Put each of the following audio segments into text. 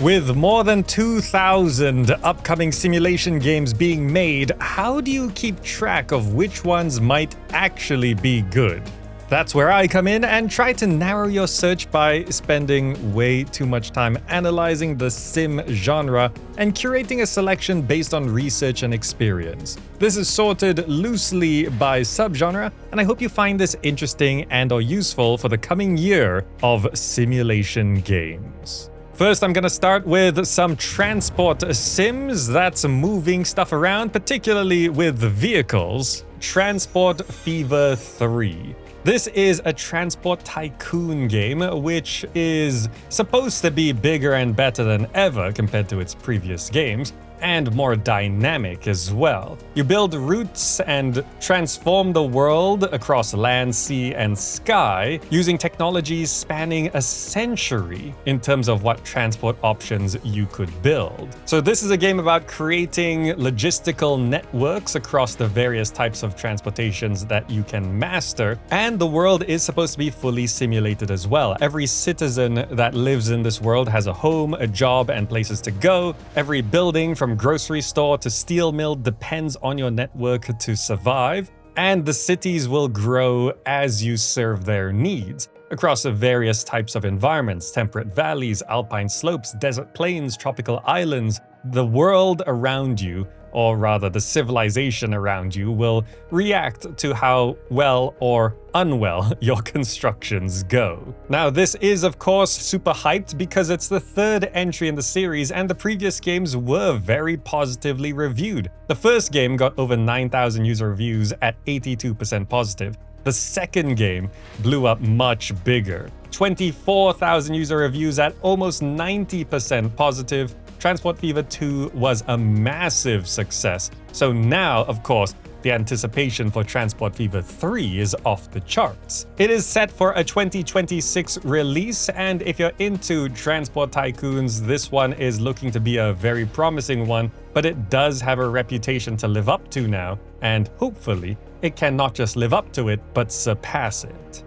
With more than 2,000 upcoming simulation games being made, how do you keep track of which ones might actually be good? That's where I come in and try to narrow your search by spending way too much time analyzing the sim genre and curating a selection based on research and experience. This is sorted loosely by subgenre, and I hope you find this interesting and/or useful for the coming year of simulation games. First, I'm gonna start with some transport sims that's moving stuff around, particularly with vehicles. Transport Fever 3. This is a transport tycoon game, which is supposed to be bigger and better than ever compared to its previous games, and more dynamic as well. You build routes and transform the world across land, sea, and sky using technologies spanning a century in terms of what transport options you could build. So this is a game about creating logistical networks across the various types of transportations that you can master, and the world is supposed to be fully simulated as well. Every citizen that lives in this world has a home, a job, and places to go. Every building from grocery store to steel mill depends on your network to survive, and the cities will grow as you serve their needs across various types of environments: temperate valleys, alpine slopes, desert plains, tropical islands. The world around you, or rather the civilization around you, will react to how well or unwell your constructions go. Now, this is of course super hyped because it's the third entry in the series and the previous games were very positively reviewed. The first game got over 9,000 user reviews at 82% positive. The second game blew up much bigger. 24,000 user reviews at almost 90% positive. Transport Fever 2 was a massive success. So now, of course, the anticipation for Transport Fever 3 is off the charts. It is set for a 2026 release, and if you're into transport tycoons, this one is looking to be a very promising one, but it does have a reputation to live up to now, and hopefully it can not just live up to it, but surpass it.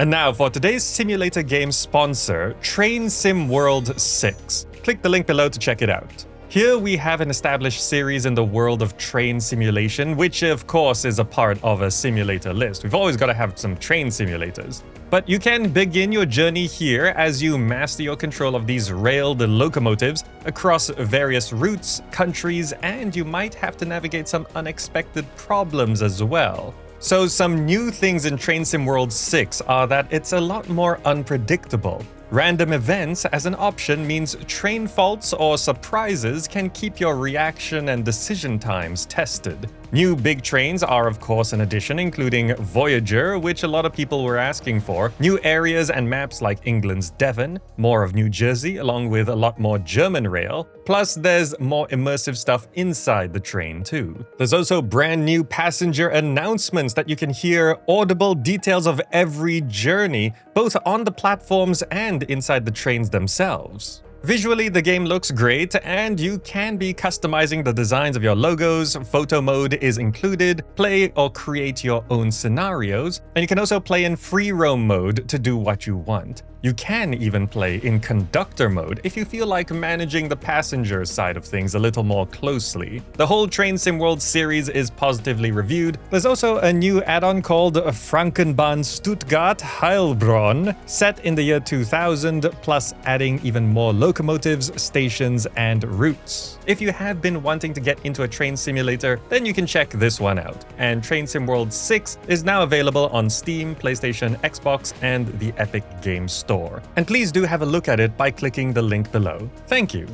And now for today's simulator game sponsor, Train Sim World 6. Click the link below to check it out. Here we have an established series in the world of train simulation, which of course is a part of a simulator list. We've always got to have some train simulators. But you can begin your journey here as you master your control of these railed locomotives across various routes, countries, and you might have to navigate some unexpected problems as well. So some new things in Train Sim World 6 are that it's a lot more unpredictable. Random events as an option means train faults or surprises can keep your reaction and decision times tested. New big trains are of course an addition, including Voyager, which a lot of people were asking for, new areas and maps like England's Devon, more of New Jersey, along with a lot more German rail, plus there's more immersive stuff inside the train too. There's also brand new passenger announcements that you can hear audible details of every journey, both on the platforms and inside the trains themselves. Visually, the game looks great, and you can be customizing the designs of your logos. Photo mode is included. Play or create your own scenarios, and you can also play in free roam mode to do what you want. You can even play in conductor mode if you feel like managing the passenger side of things a little more closely. The whole Train Sim World series is positively reviewed. There's also a new add-on called Frankenbahn Stuttgart Heilbronn, set in the year 2000, plus adding even more locomotives, stations, and routes. If you have been wanting to get into a train simulator, then you can check this one out. And Train Sim World 6 is now available on Steam, PlayStation, Xbox, and the Epic Games Store. And please do have a look at it by clicking the link below. Thank you.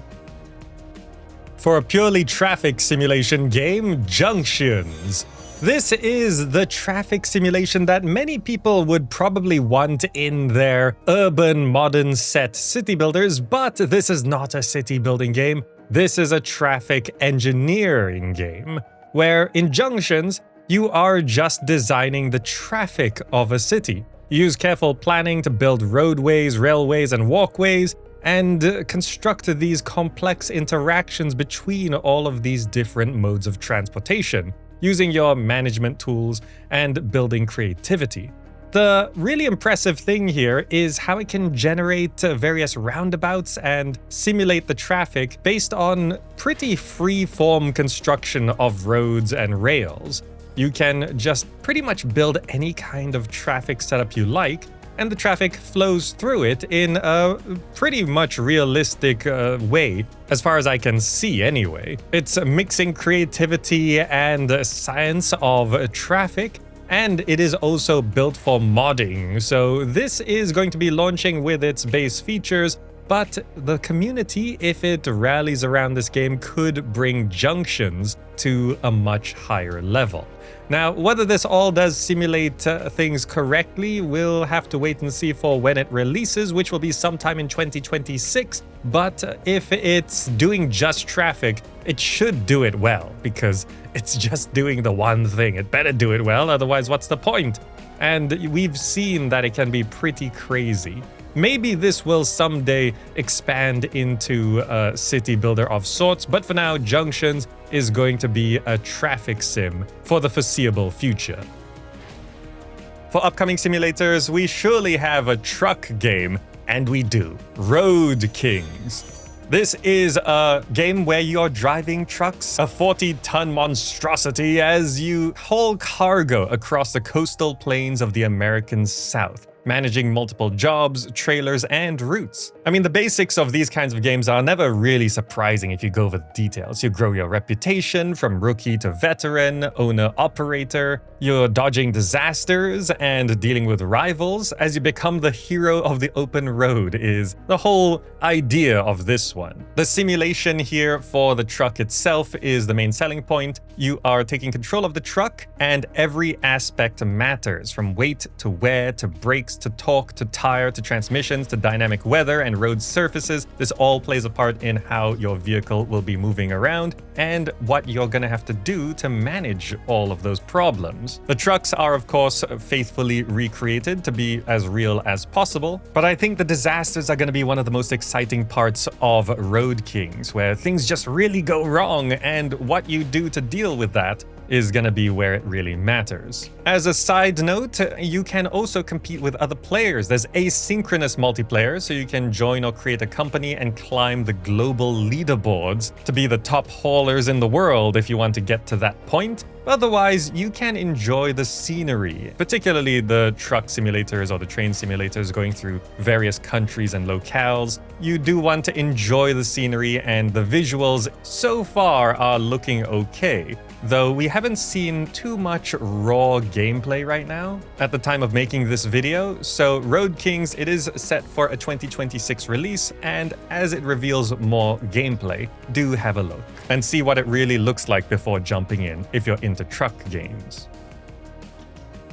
For a purely traffic simulation game, Junxions. This is the traffic simulation that many people would probably want in their urban modern set city builders, but this is not a city building game. This is a traffic engineering game, where in Junxions, you are just designing the traffic of a city. You use careful planning to build roadways, railways, and walkways, and construct these complex interactions between all of these different modes of transportation, using your management tools and building creativity. The really impressive thing here is how it can generate various roundabouts and simulate the traffic based on pretty free-form construction of roads and rails. You can just pretty much build any kind of traffic setup you like, and the traffic flows through it in a pretty much realistic way, as far as I can see anyway. It's mixing creativity and science of traffic, and it is also built for modding, so this is going to be launching with its base features, but the community, if it rallies around this game, could bring Junxions to a much higher level. Now, whether this all does simulate things correctly, we'll have to wait and see for when it releases, which will be sometime in 2026. But if it's doing just traffic, it should do it well, because it's just doing the one thing. It better do it well, otherwise what's the point? And we've seen that it can be pretty crazy. Maybe this will someday expand into a city builder of sorts, but for now, Junxions is going to be a traffic sim for the foreseeable future. For upcoming simulators, we surely have a truck game, and we do. Road Kings. This is a game where you're driving trucks, a 40-ton monstrosity, as you haul cargo across the coastal plains of the American South, managing multiple jobs, trailers, and routes. I mean, the basics of these kinds of games are never really surprising if you go over the details. You grow your reputation from rookie to veteran, owner-operator. You're dodging disasters and dealing with rivals as you become the hero of the open road is the whole idea of this one. The simulation here for the truck itself is the main selling point. You are taking control of the truck, and every aspect matters, from weight to wear to brakes to torque to tire to transmissions to dynamic weather and road surfaces. This all plays a part in how your vehicle will be moving around and what you're gonna have to do to manage all of those problems. The trucks are, of course, faithfully recreated to be as real as possible, but I think the disasters are gonna be one of the most exciting parts of Road Kings, where things just really go wrong, and what you do to deal with that is gonna be where it really matters. As a side note, you can also compete with other players. There's asynchronous multiplayer, so you can join or create a company and climb the global leaderboards to be the top haulers in the world if you want to get to that point. Otherwise, you can enjoy the scenery, particularly the truck simulators or the train simulators going through various countries and locales. You do want to enjoy the scenery, and the visuals so far are looking okay, though we haven't seen too much raw gameplay right now at the time of making this video. So Road Kings, it is set for a 2026 release, and as it reveals more gameplay, do have a look and see what it really looks like before jumping in if you're into truck games.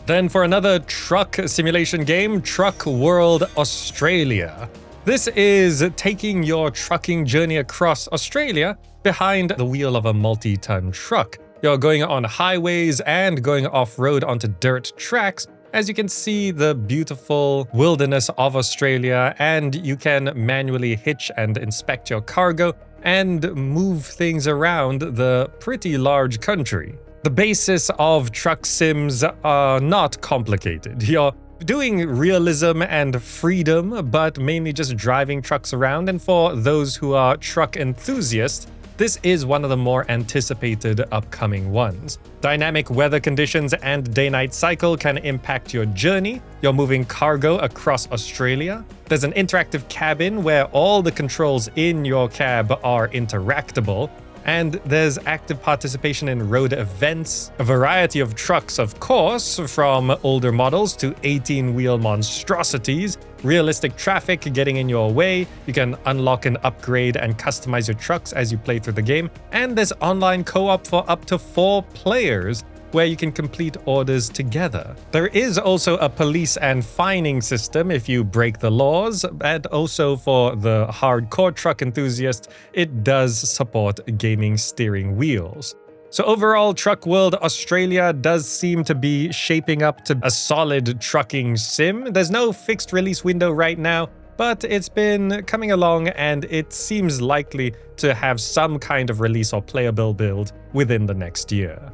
Then for another truck simulation game, Truck World Australia. This is taking your trucking journey across Australia behind the wheel of a multi-ton truck. You're going on highways and going off-road onto dirt tracks, as you can see the beautiful wilderness of Australia, and you can manually hitch and inspect your cargo and move things around the pretty large country. The basis of truck sims are not complicated. You're doing realism and freedom, but mainly just driving trucks around, and for those who are truck enthusiasts, this is one of the more anticipated upcoming ones. Dynamic weather conditions and day-night cycle can impact your journey. You're moving cargo across Australia. There's an interactive cabin where all the controls in your cab are interactable. And there's active participation in road events, a variety of trucks, of course, from older models to 18-wheel monstrosities, realistic traffic getting in your way. You can unlock and upgrade and customize your trucks as you play through the game. And there's online co-op for up to 4 players, where you can complete orders together. There is also a police and fining system if you break the laws, and also for the hardcore truck enthusiast, it does support gaming steering wheels. So overall, Truck World Australia does seem to be shaping up to a solid trucking sim. There's no fixed release window right now, but it's been coming along, and it seems likely to have some kind of release or playable build within the next year.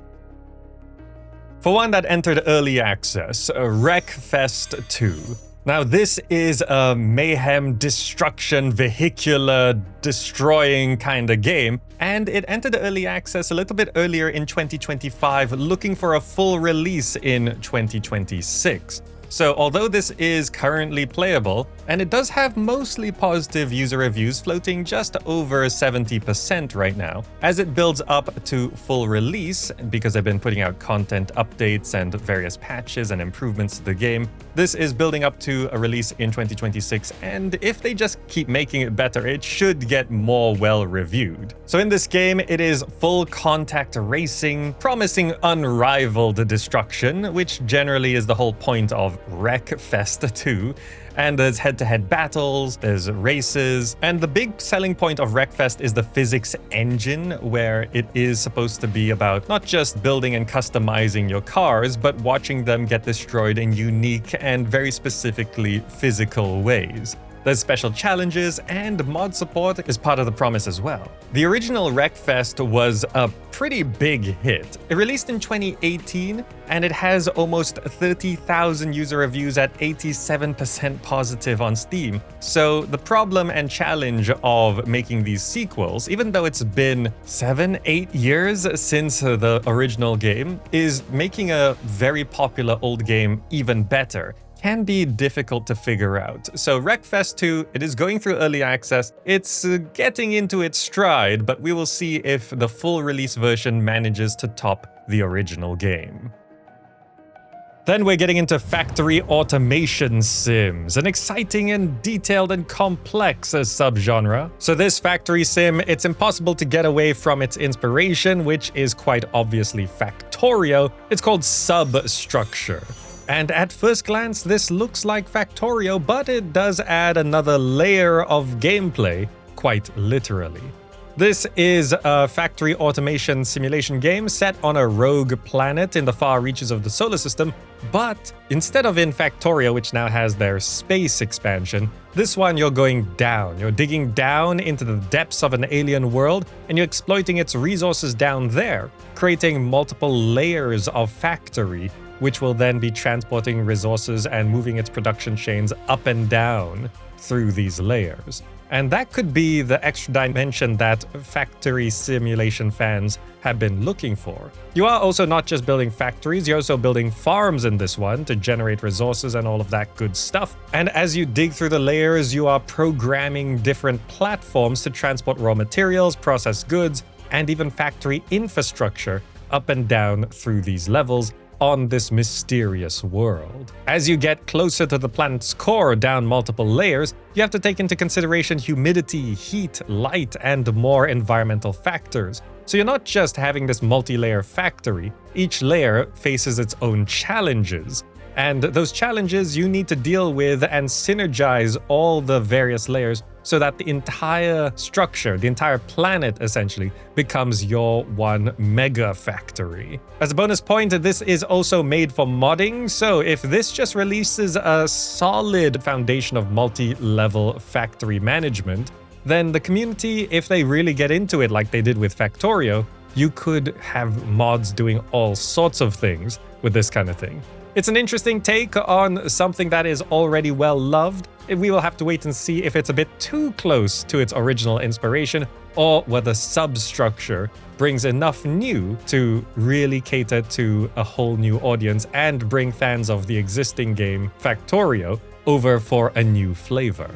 For one that entered early access, Wreckfest 2. Now this is a mayhem, destruction, vehicular, destroying kind of game, and it entered early access a little bit earlier in 2025, looking for a full release in 2026. So although this is currently playable, and it does have mostly positive user reviews floating just over 70% right now, as it builds up to full release, because they've been putting out content updates and various patches and improvements to the game, this is building up to a release in 2026, and if they just keep making it better, it should get more well-reviewed. So in this game, it is full contact racing, promising unrivaled destruction, which generally is the whole point of Wreckfest 2. And there's head-to-head battles, there's races, and the big selling point of Wreckfest is the physics engine, where it is supposed to be about not just building and customizing your cars, but watching them get destroyed in unique and very specifically physical ways. There's special challenges, and mod support is part of the promise as well. The original Wreckfest was a pretty big hit. It released in 2018, and it has almost 30,000 user reviews at 87% positive on Steam. So the problem and challenge of making these sequels, even though it's been 7-8 years since the original game, is making a very popular old game even better. Can be difficult to figure out. So Wreckfest 2, it is going through early access. It's getting into its stride, but we will see if the full release version manages to top the original game. Then we're getting into factory automation sims, an exciting and detailed and complex subgenre. So this factory sim, it's impossible to get away from its inspiration, which is quite obviously Factorio. It's called Substructure. And at first glance, this looks like Factorio, but it does add another layer of gameplay, quite literally. This is a factory automation simulation game set on a rogue planet in the far reaches of the solar system, but instead of in Factorio, which now has their space expansion, this one you're going down. You're digging down into the depths of an alien world, and you're exploiting its resources down there, creating multiple layers of factory, which will then be transporting resources and moving its production chains up and down through these layers. And that could be the extra dimension that factory simulation fans have been looking for. You are also not just building factories, you're also building farms in this one to generate resources and all of that good stuff. And as you dig through the layers, you are programming different platforms to transport raw materials, process goods, and even factory infrastructure up and down through these levels on this mysterious world. As you get closer to the planet's core down multiple layers, you have to take into consideration humidity, heat, light, and more environmental factors. So you're not just having this multi-layer factory, each layer faces its own challenges. And those challenges you need to deal with and synergize all the various layers so that the entire structure, the entire planet essentially, becomes your one mega factory. As a bonus point, this is also made for modding, so if this just releases a solid foundation of multi-level factory management, then the community, if they really get into it like they did with Factorio, you could have mods doing all sorts of things with this kind of thing. It's an interesting take on something that is already well loved. We will have to wait and see if it's a bit too close to its original inspiration, or whether Substructure brings enough new to really cater to a whole new audience and bring fans of the existing game Factorio over for a new flavor.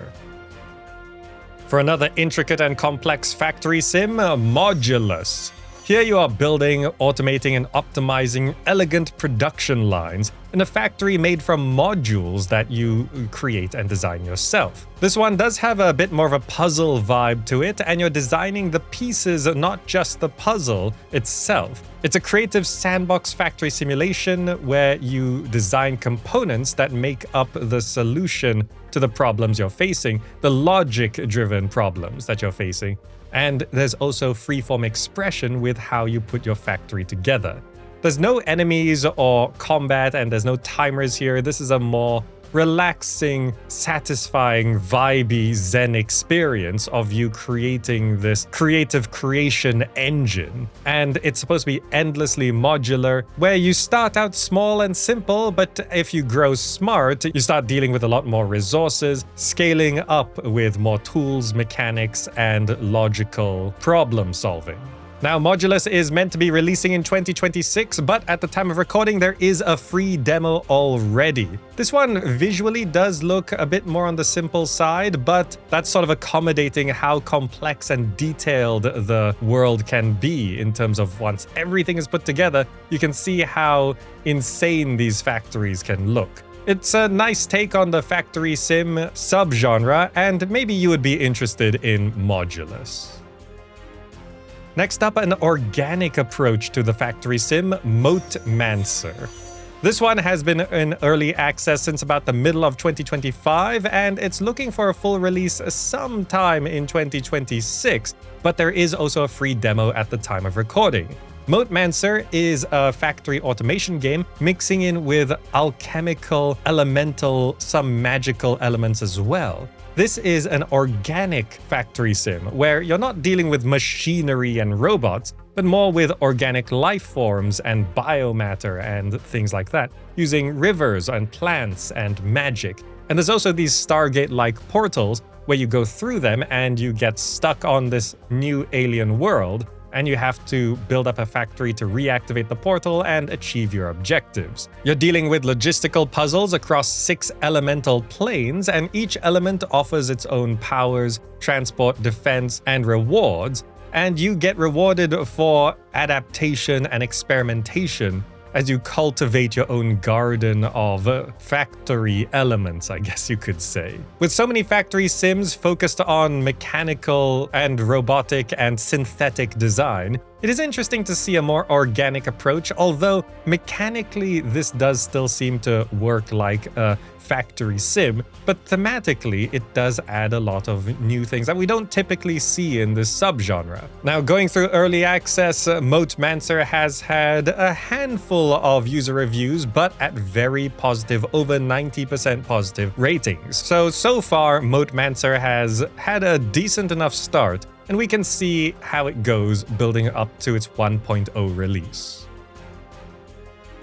For another intricate and complex factory sim, Modulus. Here you are building, automating, and optimizing elegant production lines in a factory made from modules that you create and design yourself. This one does have a bit more of a puzzle vibe to it, and you're designing the pieces, not just the puzzle itself. It's a creative sandbox factory simulation where you design components that make up the solution to the problems you're facing, the logic-driven problems that you're facing. And there's also freeform expression with how you put your factory together. There's no enemies or combat, and there's no timers here. This is a more relaxing, satisfying, vibey zen experience of you creating this creative creation engine. And it's supposed to be endlessly modular, where you start out small and simple, but if you grow smart, you start dealing with a lot more resources, scaling up with more tools, mechanics, and logical problem solving. Now, Modulus is meant to be releasing in 2026, but at the time of recording, there is a free demo already. This one visually does look a bit more on the simple side, but that's sort of accommodating how complex and detailed the world can be in terms of once everything is put together, you can see how insane these factories can look. It's a nice take on the factory sim subgenre, and maybe you would be interested in Modulus. Next up, an organic approach to the factory sim, MoteMancer. This one has been in early access since about the middle of 2025, and it's looking for a full release sometime in 2026, but there is also a free demo at the time of recording. MoteMancer is a factory automation game mixing in with alchemical, elemental, some magical elements as well. This is an organic factory sim where you're not dealing with machinery and robots, but more with organic life forms and biomatter and things like that, using rivers and plants and magic. And there's also these Stargate-like portals where you go through them and you get stuck on this new alien world, and you have to build up a factory to reactivate the portal and achieve your objectives. You're dealing with logistical puzzles across 6 elemental planes, and each element offers its own powers, transport, defense, and rewards, and you get rewarded for adaptation and experimentation as you cultivate your own garden of factory elements, I guess you could say. With so many factory sims focused on mechanical and robotic and synthetic design, it is interesting to see a more organic approach, although mechanically this does still seem to work like a factory sim, but thematically it does add a lot of new things that we don't typically see in this subgenre. Now, going through early access, MoteMancer has had a handful of user reviews, but at very positive, over 90% positive ratings. So far, MoteMancer has had a decent enough start, and we can see how it goes building up to its 1.0 release.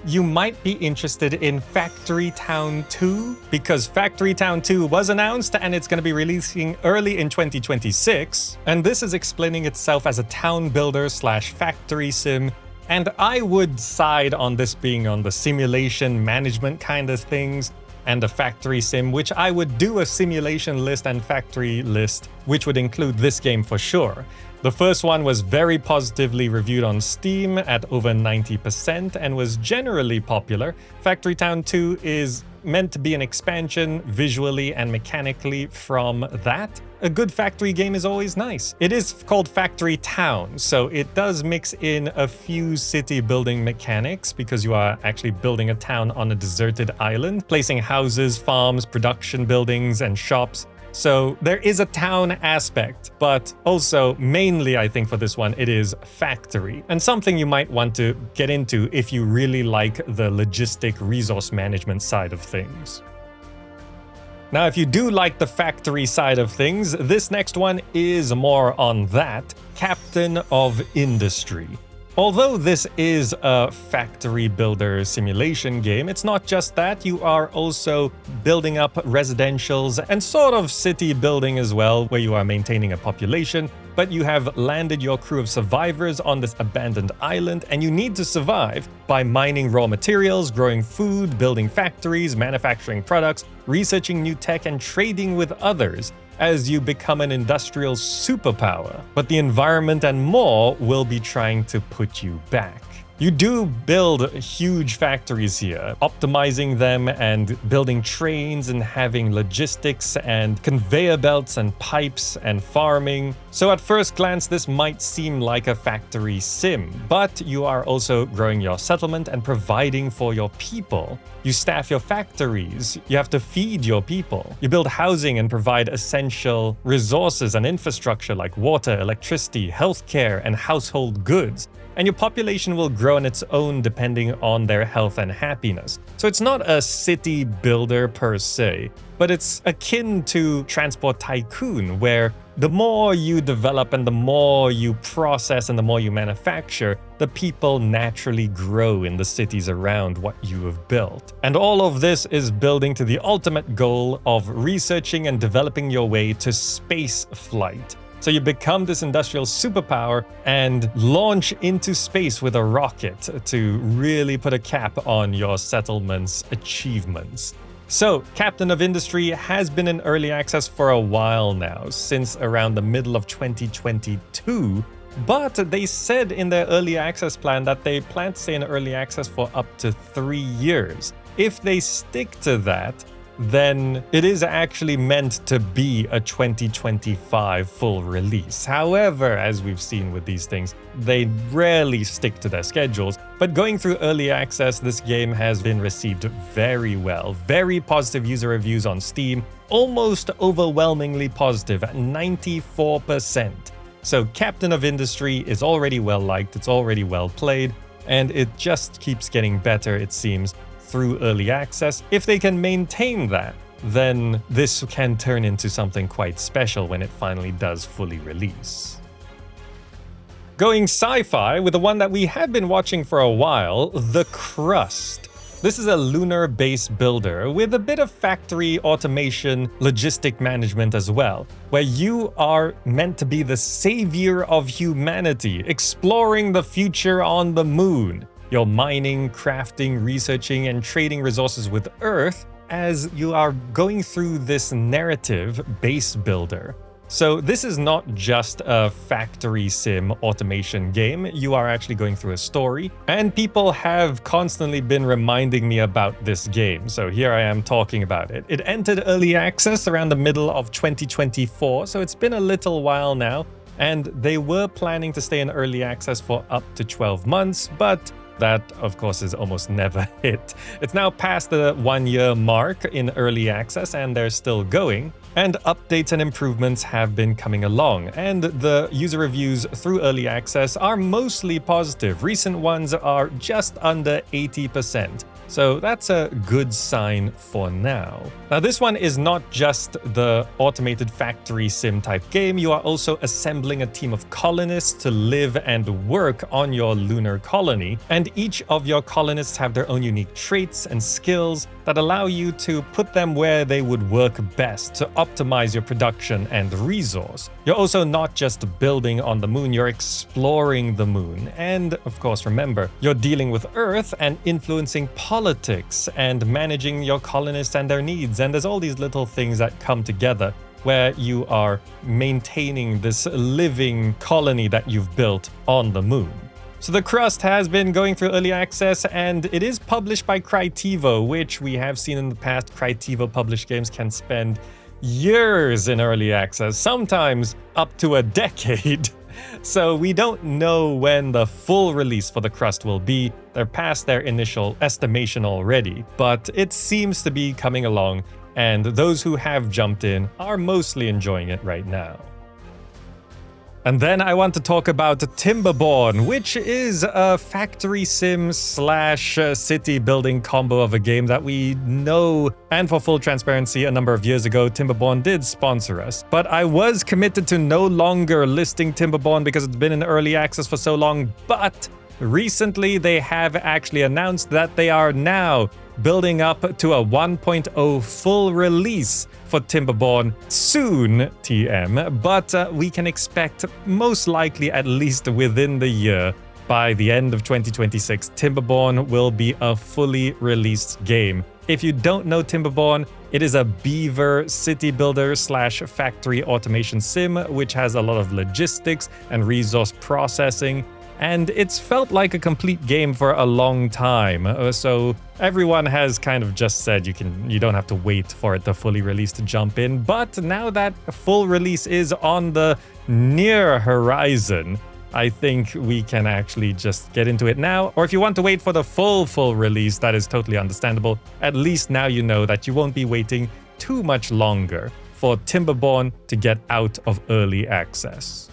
You might be interested in Factory Town 2, because Factory Town 2 was announced and it's going to be releasing early in 2026, and this is explaining itself as a town builder / factory sim, and I would side on this being on the simulation management kind of things, and a factory sim, which I would do a simulation list and factory list, which would include this game for sure. The first one was very positively reviewed on Steam at over 90% and was generally popular. Factory Town 2 is meant to be an expansion visually and mechanically from that. A good factory game is always nice. It is called Factory Town, so it does mix in a few city building mechanics because you are actually building a town on a deserted island, placing houses, farms, production buildings, and shops. So there is a town aspect, but also mainly I think for this one it is factory, and something you might want to get into if you really like the logistic resource management side of things. Now, if you do like the factory side of things, this next one is more on that, Captain of Industry. Although this is a factory builder simulation game, it's not just that. You are also building up residentials and sort of city building as well, where you are maintaining a population, but you have landed your crew of survivors on this abandoned island, and you need to survive by mining raw materials, growing food, building factories, manufacturing products, researching new tech, and trading with others as you become an industrial superpower. But the environment and more will be trying to put you back. You do build huge factories here, optimizing them and building trains and having logistics and conveyor belts and pipes and farming. So at first glance, this might seem like a factory sim, but you are also growing your settlement and providing for your people. You staff your factories, you have to feed your people. You build housing and provide essential resources and infrastructure like water, electricity, healthcare, and household goods. And your population will grow grow on its own depending on their health and happiness. So it's not a city builder per se, but it's akin to Transport Tycoon, where the more you develop and the more you process and the more you manufacture, the people naturally grow in the cities around what you have built. And all of this is building to the ultimate goal of researching and developing your way to space flight. So you become this industrial superpower and launch into space with a rocket to really put a cap on your settlement's achievements. So, Captain of Industry has been in early access for a while now, since around the middle of 2022, but they said in their early access plan that they plan to stay in early access for up to 3 years. If they stick to that, then it is actually meant to be a 2025 full release. However, as we've seen with these things, they rarely stick to their schedules. But going through early access, this game has been received very well. Very positive user reviews on Steam, almost overwhelmingly positive at 94%. So Captain of Industry is already well liked, it's already well played, and it just keeps getting better, it seems, through early access. If they can maintain that, then this can turn into something quite special when it finally does fully release. Going sci-fi with the one that we have been watching for a while, the Crust. This is a lunar base builder with a bit of factory automation, logistic management as well, where you are meant to be the savior of humanity, exploring the future on the moon. You're mining, crafting, researching, and trading resources with Earth as you are going through this narrative base builder. So this is not just a factory sim automation game, you are actually going through a story, and people have constantly been reminding me about this game, so here I am talking about it. It entered early access around the middle of 2024, so it's been a little while now, and they were planning to stay in early access for up to 12 months, but that, of course, is almost never hit. It's now past the 1-year mark in early access, and they're still going. And updates and improvements have been coming along, and the user reviews through early access are mostly positive. Recent ones are just under 80%. So that's a good sign for now. Now this one is not just the automated factory sim type game, you are also assembling a team of colonists to live and work on your lunar colony, and each of your colonists have their own unique traits and skills that allow you to put them where they would work best to optimize your production and resource. You're also not just building on the moon, you're exploring the moon. And of course, remember, you're dealing with Earth and influencing politics and managing your colonists and their needs. And there's all these little things that come together where you are maintaining this living colony that you've built on the moon. So the Crust has been going through early access, and it is published by Crytevo, which we have seen in the past. Crytevo published games can spend years in early access, sometimes up to a decade. So we don't know when the full release for the Crust will be. They're past their initial estimation already, but it seems to be coming along, and those who have jumped in are mostly enjoying it right now. And then I want to talk about Timberborn, which is a factory sim slash city building combo of a game that we know. And for full transparency, a number of years ago, Timberborn did sponsor us. But I was committed to no longer listing Timberborn because it's been in early access for so long. But recently, they have actually announced that they are now building up to a 1.0 full release for Timberborn soon, TM, but we can expect most likely at least within the year. By the end of 2026, Timberborn will be a fully released game. If you don't know Timberborn, it is a beaver city builder slash factory automation sim, which has a lot of logistics and resource processing. And it's felt like a complete game for a long time, so everyone has kind of just said you don't have to wait for it to fully release to jump in. But now that a full release is on the near horizon, I think we can actually just get into it now. Or if you want to wait for the full release, that is totally understandable. At least now you know that you won't be waiting too much longer for Timberborn to get out of early access.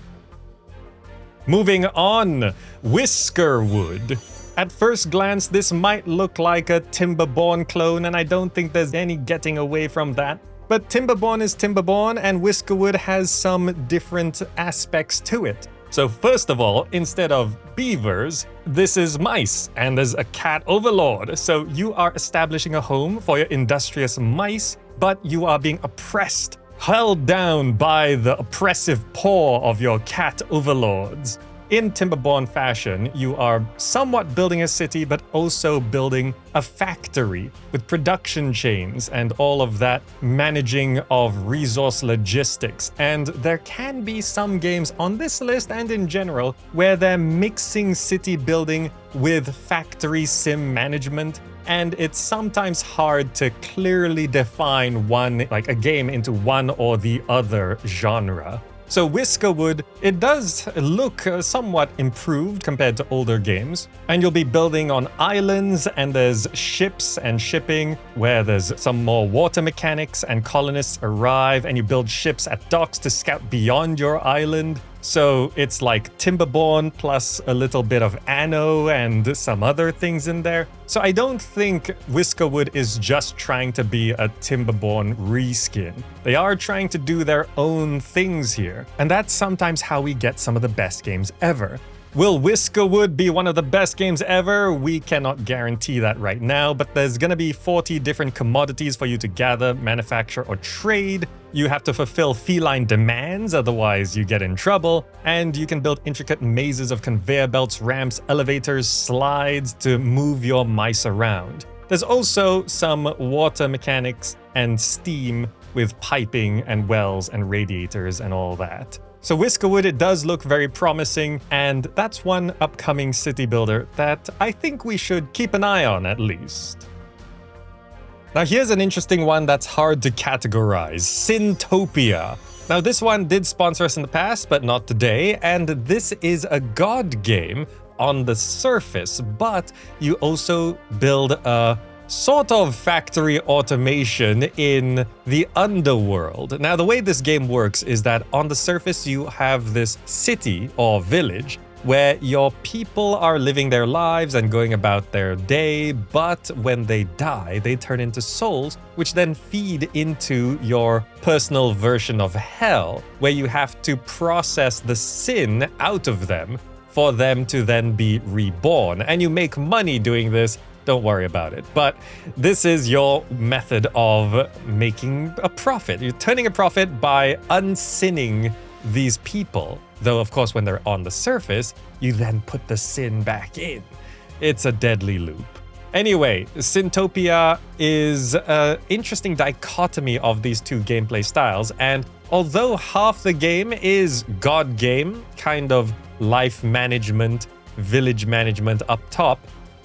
Moving on, Whiskerwood. At first glance, this might look like a Timberborn clone, and I don't think there's any getting away from that. But Timberborn is Timberborn, and Whiskerwood has some different aspects to it. So first of all, instead of beavers, this is mice, and there's a cat overlord. So you are establishing a home for your industrious mice, but you are being oppressed, held down by the oppressive paw of your cat overlords. In Timberborn fashion, you are somewhat building a city, but also building a factory with production chains and all of that managing of resource logistics. And there can be some games on this list and in general where they're mixing city building with factory sim management. And it's sometimes hard to clearly define a game into one or the other genre. So Whiskerwood, it does look somewhat improved compared to older games, and you'll be building on islands, and there's ships and shipping where there's some more water mechanics, and colonists arrive and you build ships at docks to scout beyond your island. So it's like Timberborn plus a little bit of Anno and some other things in there. So I don't think Whiskerwood is just trying to be a Timberborn reskin. They are trying to do their own things here. And that's sometimes how we get some of the best games ever. Will Whiskerwood be one of the best games ever? We cannot guarantee that right now, but there's gonna be 40 different commodities for you to gather, manufacture, or trade. You have to fulfill feline demands, otherwise you get in trouble. And you can build intricate mazes of conveyor belts, ramps, elevators, slides to move your mice around. There's also some water mechanics and steam with piping and wells and radiators and all that. So Whiskerwood, it does look very promising, and that's one upcoming city builder that I think we should keep an eye on at least. Now here's an interesting one that's hard to categorize, Sintopia. Now this one did sponsor us in the past, but not today, and this is a god game on the surface, but you also build a sort of factory automation in the underworld. Now, the way this game works is that on the surface, you have this city or village where your people are living their lives and going about their day, but when they die, they turn into souls, which then feed into your personal version of hell, where you have to process the sin out of them for them to then be reborn. And you make money doing this. Don't worry about it. But this is your method of making a profit. You're turning a profit by unsinning these people. Though, of course, when they're on the surface, you then put the sin back in. It's a deadly loop. Anyway, Sintopia is an interesting dichotomy of these two gameplay styles. And although half the game is god game, kind of life management, village management up top,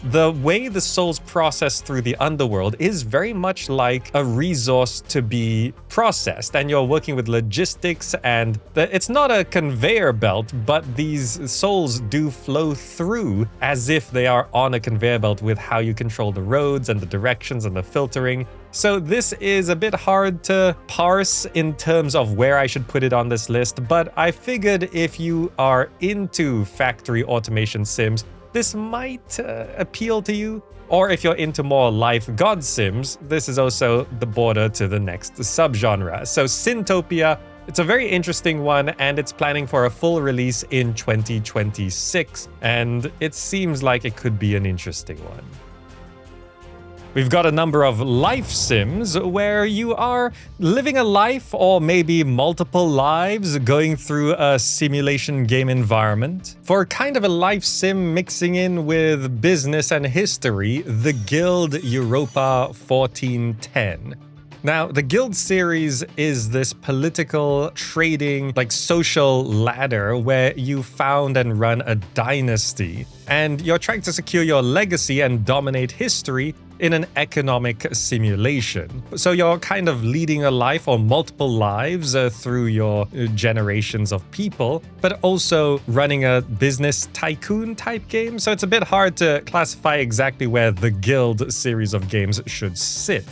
the way the souls process through the underworld is very much like a resource to be processed, and you're working with logistics, and it's not a conveyor belt, but these souls do flow through as if they are on a conveyor belt with how you control the roads and the directions and the filtering. So this is a bit hard to parse in terms of where I should put it on this list, but I figured if you are into factory automation sims, this might appeal to you. Or if you're into more life god sims, this is also the border to the next subgenre. So Sintopia, it's a very interesting one, and it's planning for a full release in 2026. And it seems like it could be an interesting one. We've got a number of life sims where you are living a life or maybe multiple lives going through a simulation game environment. For kind of a life sim mixing in with business and history, the Guild Europa 1410. Now, the Guild series is this political, trading, social ladder where you found and run a dynasty. And you're trying to secure your legacy and dominate history in an economic simulation. So you're kind of leading a life or multiple lives through your generations of people, but also running a business tycoon type game. So it's a bit hard to classify exactly where the Guild series of games should sit.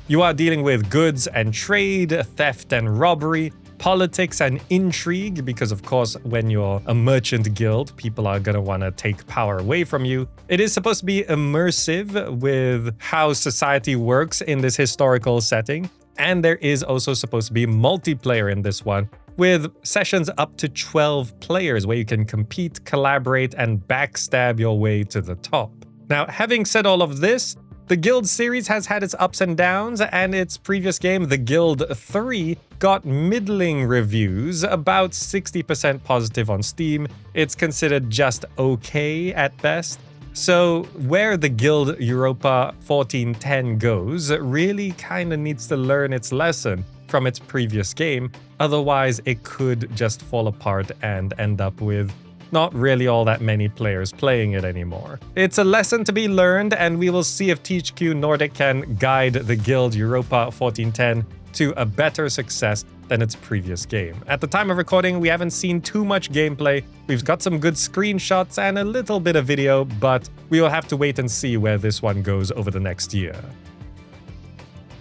You are dealing with goods and trade, theft and robbery, politics and intrigue, because of course, when you're a merchant guild, people are gonna wanna take power away from you. It is supposed to be immersive with how society works in this historical setting. And there is also supposed to be multiplayer in this one, with sessions up to 12 players where you can compete, collaborate, and backstab your way to the top. Now, having said all of this, the Guild series has had its ups and downs, and its previous game, The Guild 3, got middling reviews, about 60% positive on Steam. It's considered just okay at best. So where the Guild Europa 1410 goes really kind of needs to learn its lesson from its previous game, otherwise it could just fall apart and end up with not really all that many players playing it anymore. It's a lesson to be learned, and we will see if THQ Nordic can guide the Guild Europa 1410 to a better success than its previous game. At the time of recording, we haven't seen too much gameplay. We've got some good screenshots and a little bit of video, but we will have to wait and see where this one goes over the next year.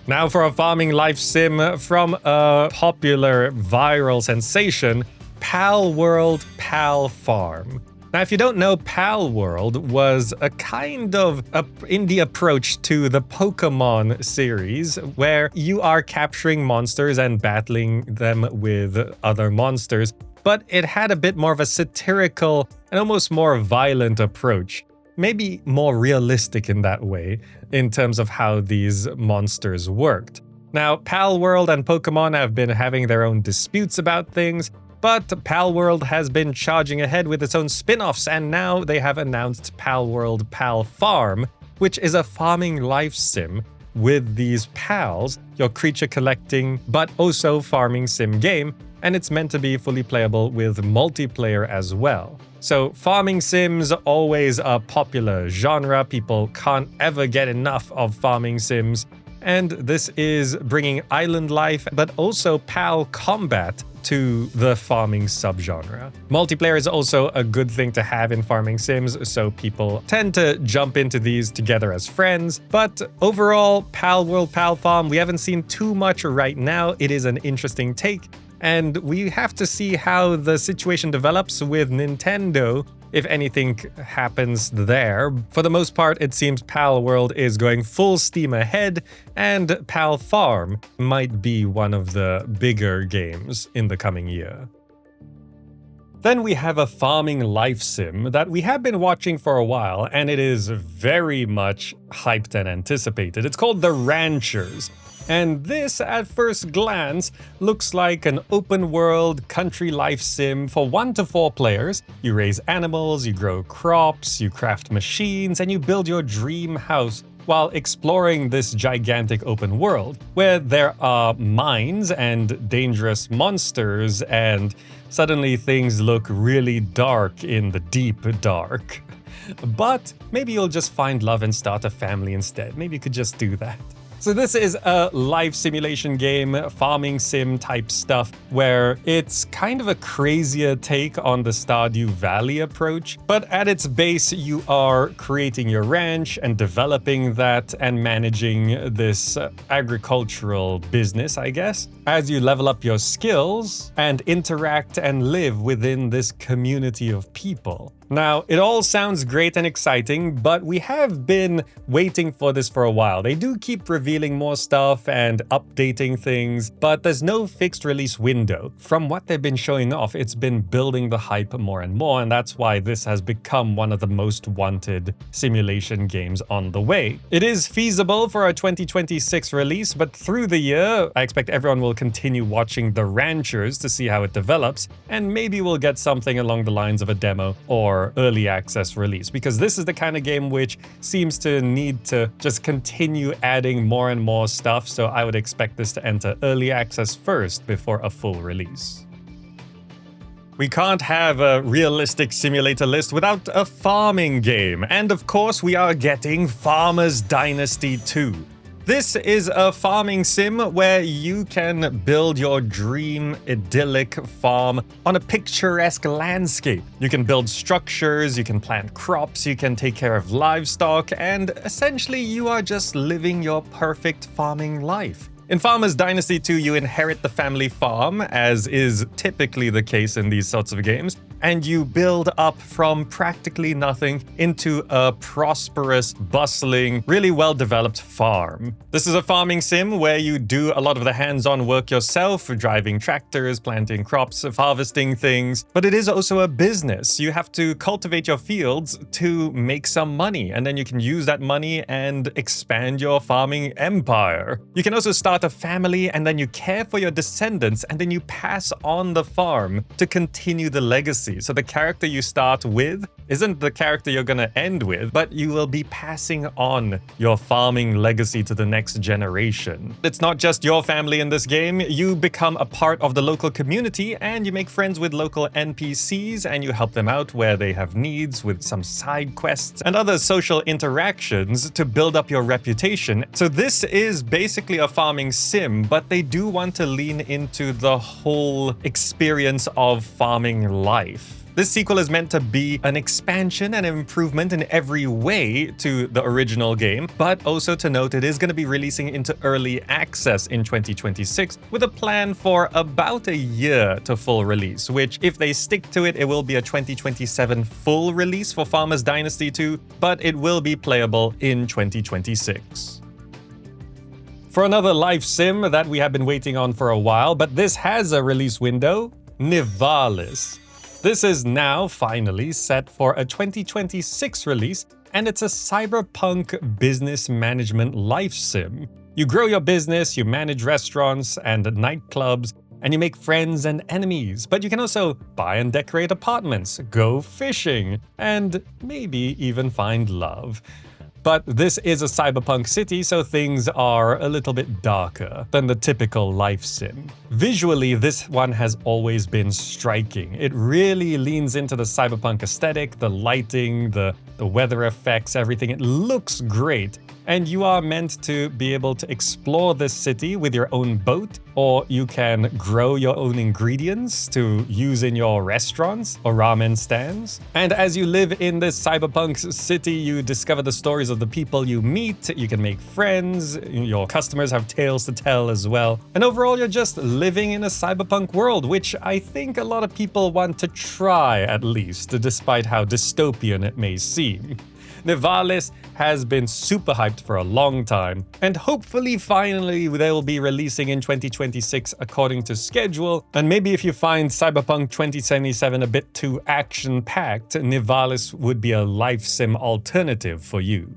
Now for a farming life sim from a popular viral sensation, Palworld Palfarm. Now, if you don't know, Palworld was a kind of indie approach to the Pokemon series, where you are capturing monsters and battling them with other monsters, but it had a bit more of a satirical and almost more violent approach. Maybe more realistic in that way, in terms of how these monsters worked. Now, Palworld and Pokemon have been having their own disputes about things, but Palworld has been charging ahead with its own spin-offs, and now they have announced Palworld Palfarm, which is a farming life sim with these pals, your creature collecting, but also farming sim game, and it's meant to be fully playable with multiplayer as well. So farming sims, always a popular genre. People can't ever get enough of farming sims. And this is bringing island life, but also pal combat to the farming subgenre. Multiplayer is also a good thing to have in farming sims, so people tend to jump into these together as friends. But overall, Palworld Palfarm, we haven't seen too much right now. It is an interesting take, and we have to see how the situation develops with Nintendo, if anything happens there. For the most part, it seems Palworld is going full steam ahead, and Palfarm might be one of the bigger games in the coming year. Then we have a farming life sim that we have been watching for a while, and it is very much hyped and anticipated. It's called The Ranchers. And this, at first glance, looks like an open-world country life sim for 1 to 4 players. You raise animals, you grow crops, you craft machines, and you build your dream house while exploring this gigantic open world, where there are mines and dangerous monsters, and suddenly things look really dark in the deep dark. But maybe you'll just find love and start a family instead. Maybe you could just do that. So this is a life simulation game, farming sim type stuff, where it's kind of a crazier take on the Stardew Valley approach. But at its base, you are creating your ranch and developing that and managing this agricultural business, I guess, as you level up your skills and interact and live within this community of people. Now, it all sounds great and exciting, but we have been waiting for this for a while. They do keep revealing more stuff and updating things, but there's no fixed release window. From what they've been showing off, it's been building the hype more and more, and that's why this has become one of the most wanted simulation games on the way. It is feasible for a 2026 release, but through the year, I expect everyone will continue watching The Ranchers to see how it develops, and maybe we'll get something along the lines of a demo or early access release, because this is the kind of game which seems to need to just continue adding more and more stuff, so I would expect this to enter early access first before a full release. We can't have a realistic simulator list without a farming game, and of course we are getting Farmers Dynasty 2. This is a farming sim where you can build your dream idyllic farm on a picturesque landscape. You can build structures, you can plant crops, you can take care of livestock, and essentially you are just living your perfect farming life. In Farmers Dynasty 2, you inherit the family farm, as is typically the case in these sorts of games, and you build up from practically nothing into a prosperous, bustling, really well-developed farm. This is a farming sim where you do a lot of the hands-on work yourself, driving tractors, planting crops, harvesting things, but it is also a business. You have to cultivate your fields to make some money, and then you can use that money and expand your farming empire. You can also start a family, and then you care for your descendants, and then you pass on the farm to continue the legacy. So the character you start with isn't the character you're gonna end with, but you will be passing on your farming legacy to the next generation. It's not just your family in this game. You become a part of the local community, and you make friends with local NPCs, and you help them out where they have needs with some side quests and other social interactions to build up your reputation. So this is basically a farming sim, but they do want to lean into the whole experience of farming life. This sequel is meant to be an expansion and an improvement in every way to the original game, but also to note it is going to be releasing into early access in 2026 with a plan for about a year to full release, which if they stick to it, it will be a 2027 full release for Farmers Dynasty 2, but it will be playable in 2026. For another life sim that we have been waiting on for a while, but this has a release window, Nivalis. This is now finally set for a 2026 release, and it's a cyberpunk business management life sim. You grow your business, you manage restaurants and nightclubs, and you make friends and enemies, but you can also buy and decorate apartments, go fishing, and maybe even find love. But this is a cyberpunk city, so things are a little bit darker than the typical life sim. Visually, this one has always been striking. It really leans into the cyberpunk aesthetic, the lighting, the weather effects, everything. It looks great. And you are meant to be able to explore this city with your own boat, or you can grow your own ingredients to use in your restaurants or ramen stands. And as you live in this cyberpunk city, you discover the stories of the people you meet, you can make friends, your customers have tales to tell as well. And overall, you're just living in a cyberpunk world, which I think a lot of people want to try at least, despite how dystopian it may seem. Nivalis has been super hyped for a long time, and hopefully finally they will be releasing in 2026 according to schedule. And maybe if you find Cyberpunk 2077 a bit too action-packed, Nivalis would be a life sim alternative for you.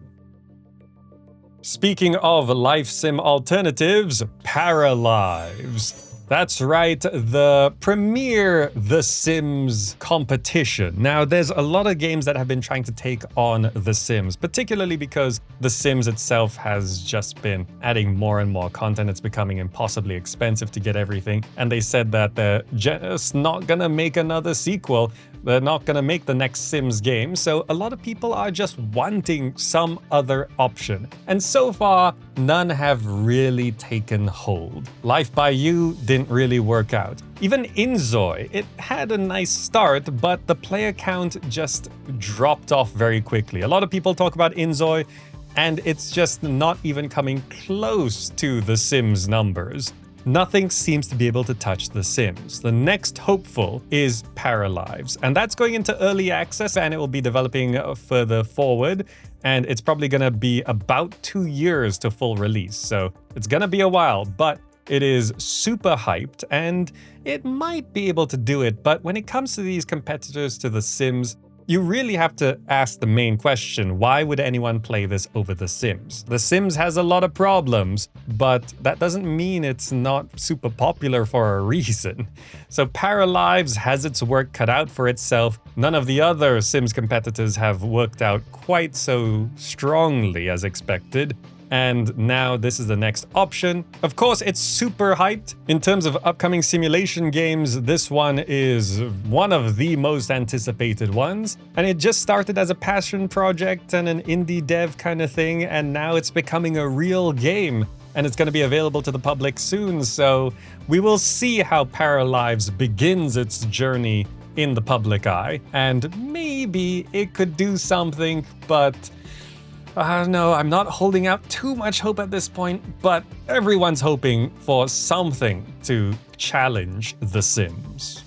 Speaking of life sim alternatives, Paralives. That's right, the premier The Sims competition. Now, there's a lot of games that have been trying to take on The Sims, particularly because The Sims itself has just been adding more and more content. It's becoming impossibly expensive to get everything. And they said that they're just not gonna make another sequel. They're not gonna make the next Sims game. So a lot of people are just wanting some other option. And so far, none have really taken hold. Life by You didn't really work out. Even Inzoi, it had a nice start, but the player count just dropped off very quickly. A lot of people talk about Inzoi, and it's just not even coming close to The Sims numbers. Nothing seems to be able to touch The Sims. The next hopeful is Paralives, and that's going into early access, and it will be developing further forward, and it's probably going to be about 2 years to full release, so it's going to be a while, but it is super hyped, and it might be able to do it. But when it comes to these competitors to The Sims, you really have to ask the main question: why would anyone play this over The Sims? The Sims has a lot of problems, but that doesn't mean it's not super popular for a reason. So Paralives has its work cut out for itself. None of the other Sims competitors have worked out quite so strongly as expected. And now this is the next option. Of course, it's super hyped. In terms of upcoming simulation games, this one is one of the most anticipated ones. And it just started as a passion project and an indie dev kind of thing, and now it's becoming a real game. And it's going to be available to the public soon, so we will see how Paralives begins its journey in the public eye. And maybe it could do something, but No, I'm not holding out too much hope at this point, but everyone's hoping for something to challenge The Sims.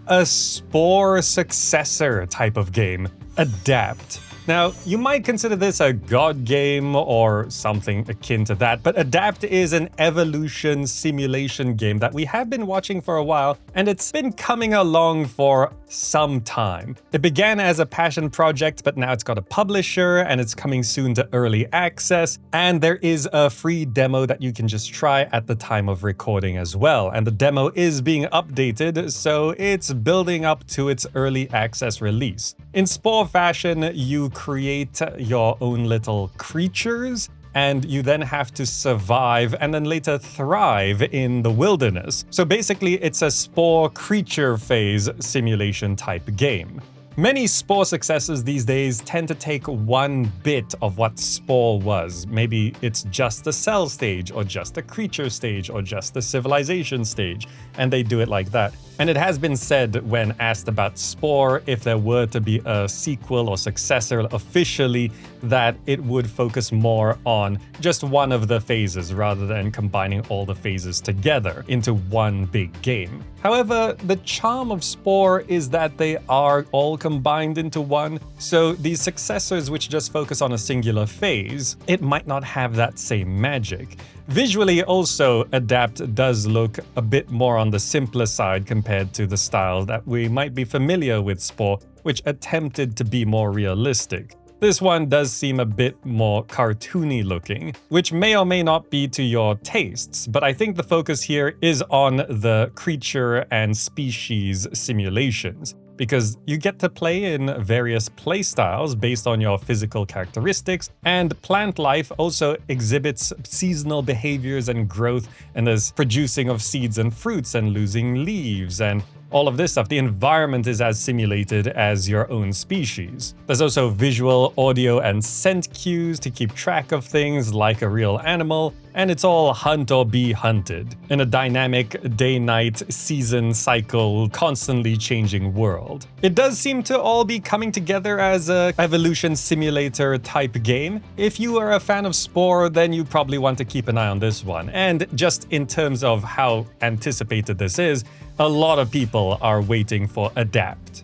A Spore successor type of game, Adapt. Now, you might consider this a god game or something akin to that, but Adapt is an evolution simulation game that we have been watching for a while, and it's been coming along for some time. It began as a passion project, but now it's got a publisher, and it's coming soon to early access, and there is a free demo that you can just try at the time of recording as well, and the demo is being updated, so it's building up to its early access release. In Spore fashion, you create your own little creatures, and you then have to survive and then later thrive in the wilderness. So basically, it's a Spore creature phase simulation type game. Many Spore successors these days tend to take one bit of what Spore was. Maybe it's just a cell stage, or just a creature stage, or just a civilization stage, and they do it like that. And it has been said when asked about Spore, if there were to be a sequel or successor officially, that it would focus more on just one of the phases rather than combining all the phases together into one big game. However, the charm of Spore is that they are all combined into one, so these successors which just focus on a singular phase, it might not have that same magic. Visually also, Adapt does look a bit more on the simpler side compared to the style that we might be familiar with Spore, which attempted to be more realistic. This one does seem a bit more cartoony looking, which may or may not be to your tastes, but I think the focus here is on the creature and species simulations, because you get to play in various playstyles based on your physical characteristics, and plant life also exhibits seasonal behaviors and growth, and there's producing of seeds and fruits and losing leaves and all of this stuff. The environment is as simulated as your own species. There's also visual, audio, and scent cues to keep track of things like a real animal, and it's all hunt or be hunted in a dynamic day-night season cycle, constantly changing world. It does seem to all be coming together as a evolution simulator type game. If you are a fan of Spore, then you probably want to keep an eye on this one. And just in terms of how anticipated this is, a lot of people are waiting for Adapt.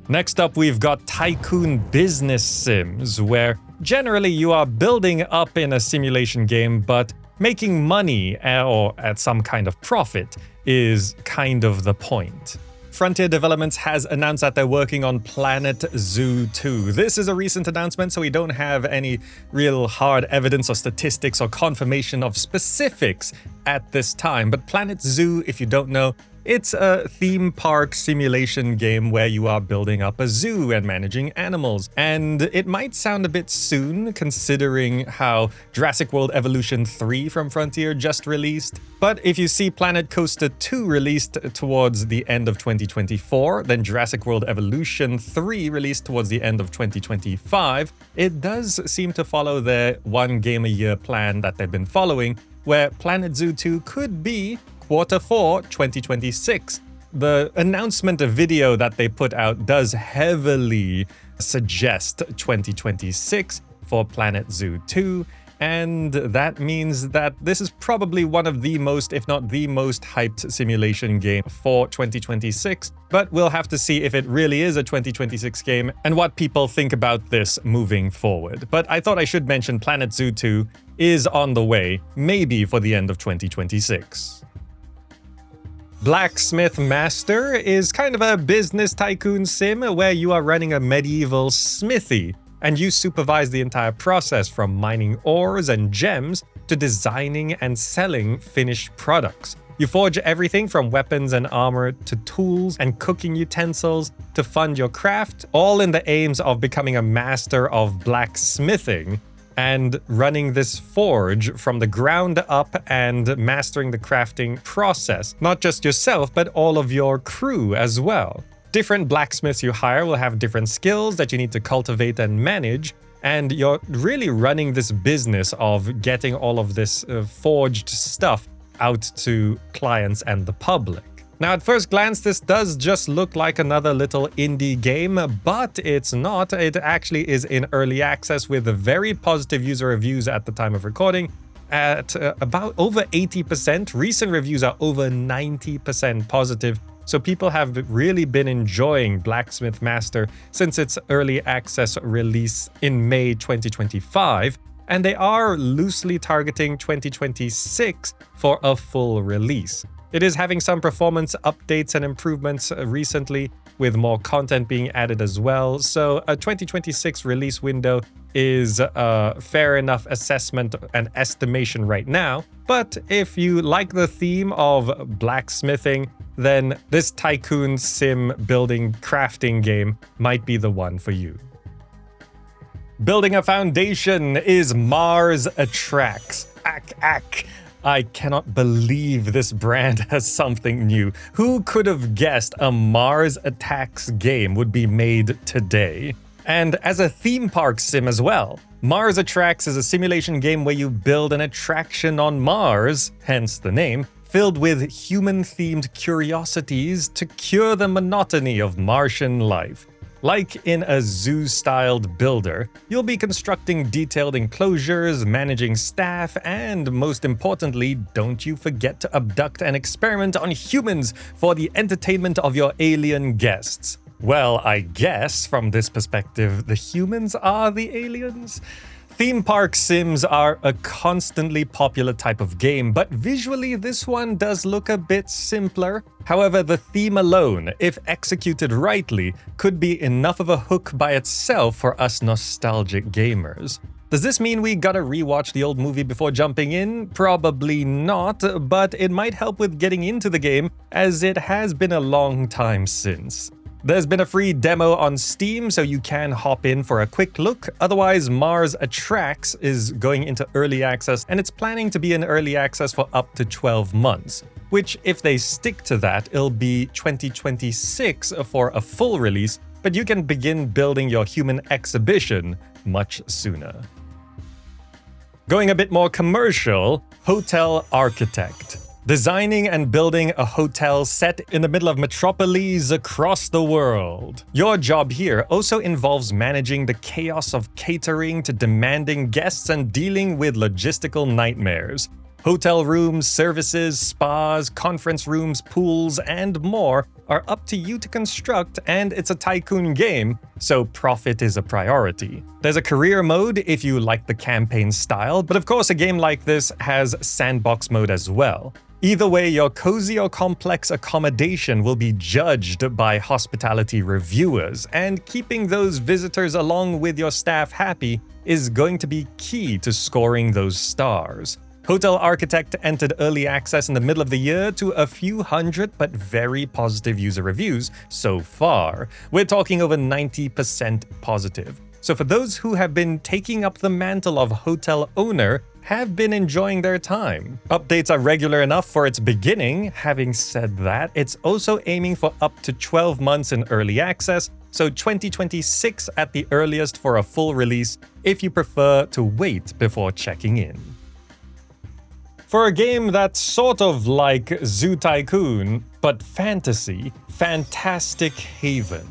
Next up, we've got Tycoon Business Sims, where generally you are building up in a simulation game, but making money or at some kind of profit is kind of the point. Frontier Developments has announced that they're working on Planet Zoo 2. This is a recent announcement, so we don't have any real hard evidence or statistics or confirmation of specifics at this time. But Planet Zoo, if you don't know, it's a theme park simulation game where you are building up a zoo and managing animals. And it might sound a bit soon considering how Jurassic World Evolution 3 from Frontier just released. But if you see Planet Coaster 2 released towards the end of 2024, then Jurassic World Evolution 3 released towards the end of 2025, it does seem to follow their one game a year plan that they've been following, where Planet Zoo 2 could be Q4 2026. The announcement video that they put out does heavily suggest 2026 for Planet Zoo 2, and that means that this is probably one of the most, if not the most hyped simulation game for 2026, but we'll have to see if it really is a 2026 game and what people think about this moving forward. But I thought I should mention Planet Zoo 2 is on the way, maybe for the end of 2026. Blacksmith Master is kind of a business tycoon sim where you are running a medieval smithy, and you supervise the entire process from mining ores and gems to designing and selling finished products. You forge everything from weapons and armor to tools and cooking utensils to fund your craft, all in the aims of becoming a master of blacksmithing and running this forge from the ground up and mastering the crafting process. Not just yourself, but all of your crew as well. Different blacksmiths you hire will have different skills that you need to cultivate and manage, and you're really running this business of getting all of this forged stuff out to clients and the public. Now, at first glance, this does just look like another little indie game, but it's not. It actually is in early access with very positive user reviews at the time of recording at about over 80%. Recent reviews are over 90% positive. So people have really been enjoying Blacksmith Master since its early access release in May 2025, and they are loosely targeting 2026 for a full release. It is having some performance updates and improvements recently, with more content being added as well, so a 2026 release window is a fair enough assessment and estimation right now. But if you like the theme of blacksmithing, then this Tycoon sim building crafting game might be the one for you. Building a foundation is Mars Attracts. I cannot believe this brand has something new. Who could have guessed a Mars Attacks game would be made today? And as a theme park sim as well. Mars Attracts is a simulation game where you build an attraction on Mars, hence the name, filled with human-themed curiosities to cure the monotony of Martian life. Like in a zoo-styled builder, you'll be constructing detailed enclosures, managing staff, and most importantly, don't you forget to abduct and experiment on humans for the entertainment of your alien guests. Well, I guess from this perspective, the humans are the aliens? Theme park sims are a constantly popular type of game, but visually this one does look a bit simpler. However, the theme alone, if executed rightly, could be enough of a hook by itself for us nostalgic gamers. Does this mean we gotta rewatch the old movie before jumping in? Probably not, but it might help with getting into the game, as it has been a long time since. There's been a free demo on Steam, so you can hop in for a quick look. Otherwise, Mars Attracts is going into early access, and it's planning to be in early access for up to 12 months. Which, if they stick to that, it'll be 2026 for a full release, but you can begin building your human exhibition much sooner. Going a bit more commercial, Hotel Architect. Designing and building a hotel set in the middle of metropolis across the world. Your job here also involves managing the chaos of catering to demanding guests and dealing with logistical nightmares. Hotel rooms, services, spas, conference rooms, pools, and more are up to you to construct, and it's a Tycoon game, so profit is a priority. There's a career mode if you like the campaign style, but of course a game like this has sandbox mode as well. Either way, your cozy or complex accommodation will be judged by hospitality reviewers, and keeping those visitors along with your staff happy is going to be key to scoring those stars. Hotel Architect entered early access in the middle of the year to a few hundred but very positive user reviews so far. We're talking over 90% positive. So for those who have been taking up the mantle of hotel owner, have been enjoying their time. Updates are regular enough for its beginning. Having said that, it's also aiming for up to 12 months in early access, so 2026 at the earliest for a full release if you prefer to wait before checking in. For a game that's sort of like Zoo Tycoon, but fantasy, Fantastic Haven.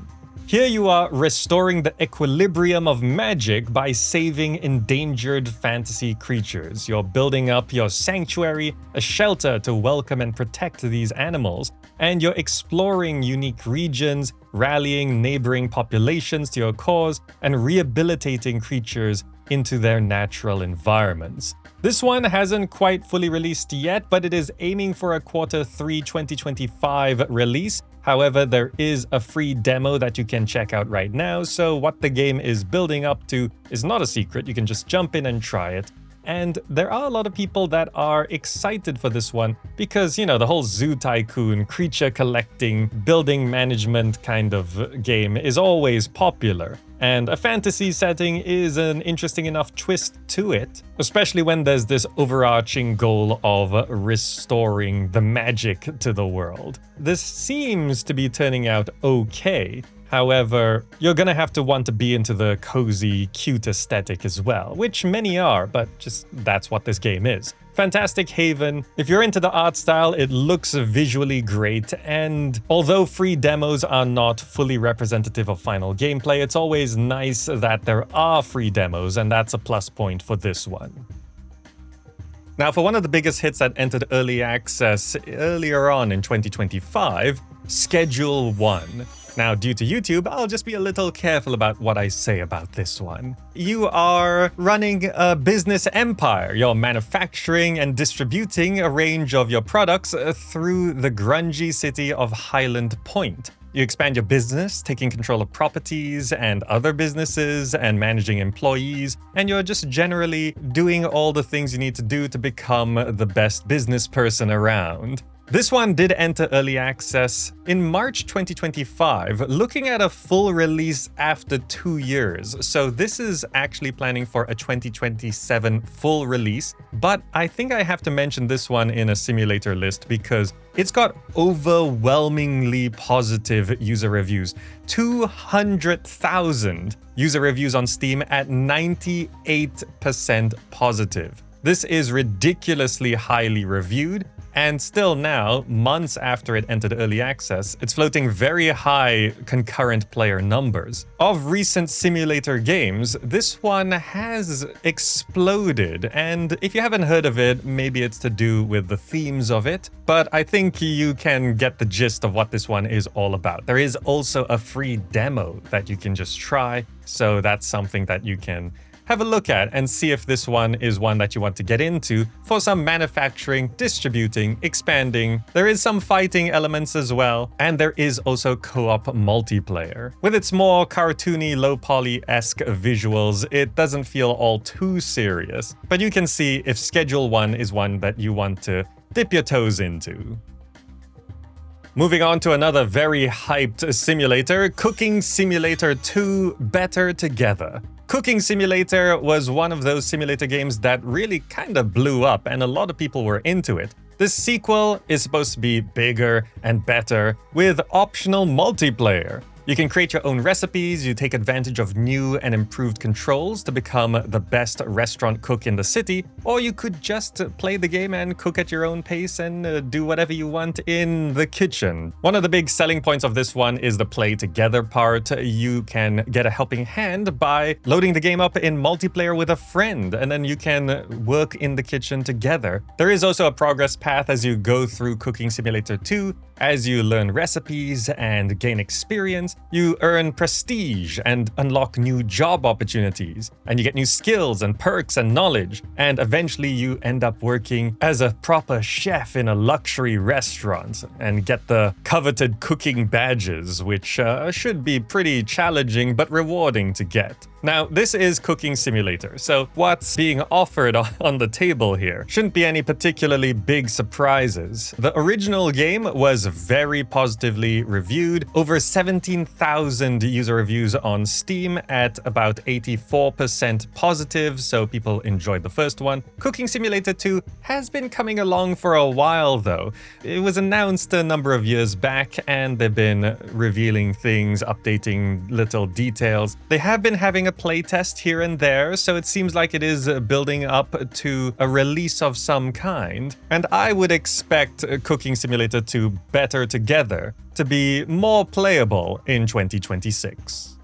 Here you are restoring the equilibrium of magic by saving endangered fantasy creatures. You're building up your sanctuary, a shelter to welcome and protect these animals, and you're exploring unique regions, rallying neighboring populations to your cause, and rehabilitating creatures into their natural environments. This one hasn't quite fully released yet, but it is aiming for a Q3 2025 release. However, there is a free demo that you can check out right now, so what the game is building up to is not a secret. You can just jump in and try it. And there are a lot of people that are excited for this one because, you know, the whole Zoo Tycoon, creature collecting, building management kind of game is always popular. And a fantasy setting is an interesting enough twist to it, especially when there's this overarching goal of restoring the magic to the world. This seems to be turning out okay. However, you're gonna have to want to be into the cozy, cute aesthetic as well, which many are, but just that's what this game is. Fantastic Haven. If you're into the art style, it looks visually great, and although free demos are not fully representative of final gameplay, it's always nice that there are free demos, and that's a plus point for this one. Now, for one of the biggest hits that entered early access earlier on in 2025, Schedule 1. Now, due to YouTube, I'll just be a little careful about what I say about this one. You are running a business empire. You're manufacturing and distributing a range of your products through the grungy city of Highland Point. You expand your business, taking control of properties and other businesses and managing employees, and you're just generally doing all the things you need to do to become the best business person around. This one did enter early access in March 2025, looking at a full release after 2 years. So this is actually planning for a 2027 full release, but I think I have to mention this one in a simulator list because it's got overwhelmingly positive user reviews. 200,000 user reviews on Steam at 98% positive. This is ridiculously highly reviewed. And still now, months after it entered early access, it's floating very high concurrent player numbers. Of recent simulator games, this one has exploded, and if you haven't heard of it, maybe it's to do with the themes of it, but I think you can get the gist of what this one is all about. There is also a free demo that you can just try, so that's something that you can have a look at and see if this one is one that you want to get into for some manufacturing, distributing, expanding. There is some fighting elements as well, and there is also co-op multiplayer. With its more cartoony, low-poly-esque visuals, it doesn't feel all too serious, but you can see if Schedule 1 is one that you want to dip your toes into. Moving on to another very hyped simulator, Cooking Simulator 2 Better Together. Cooking Simulator was one of those simulator games that really kinda blew up, and a lot of people were into it. This sequel is supposed to be bigger and better with optional multiplayer. You can create your own recipes, you take advantage of new and improved controls to become the best restaurant cook in the city, or you could just play the game and cook at your own pace and do whatever you want in the kitchen. One of the big selling points of this one is the play together part. You can get a helping hand by loading the game up in multiplayer with a friend, and then you can work in the kitchen together. There is also a progress path as you go through Cooking Simulator 2. As you learn recipes and gain experience, you earn prestige and unlock new job opportunities, and you get new skills and perks and knowledge, and eventually you end up working as a proper chef in a luxury restaurant and get the coveted cooking badges, which should be pretty challenging but rewarding to get. Now, this is Cooking Simulator, so what's being offered on the table here shouldn't be any particularly big surprises. The original game was very positively reviewed, over 17,000 user reviews on Steam at about 84% positive, so people enjoyed the first one. Cooking Simulator 2 has been coming along for a while though. It was announced a number of years back, and they've been revealing things, updating little details. They have been having a playtest here and there, so it seems like it is building up to a release of some kind. And I would expect Cooking Simulator 2 Better Together to be more playable in 2026.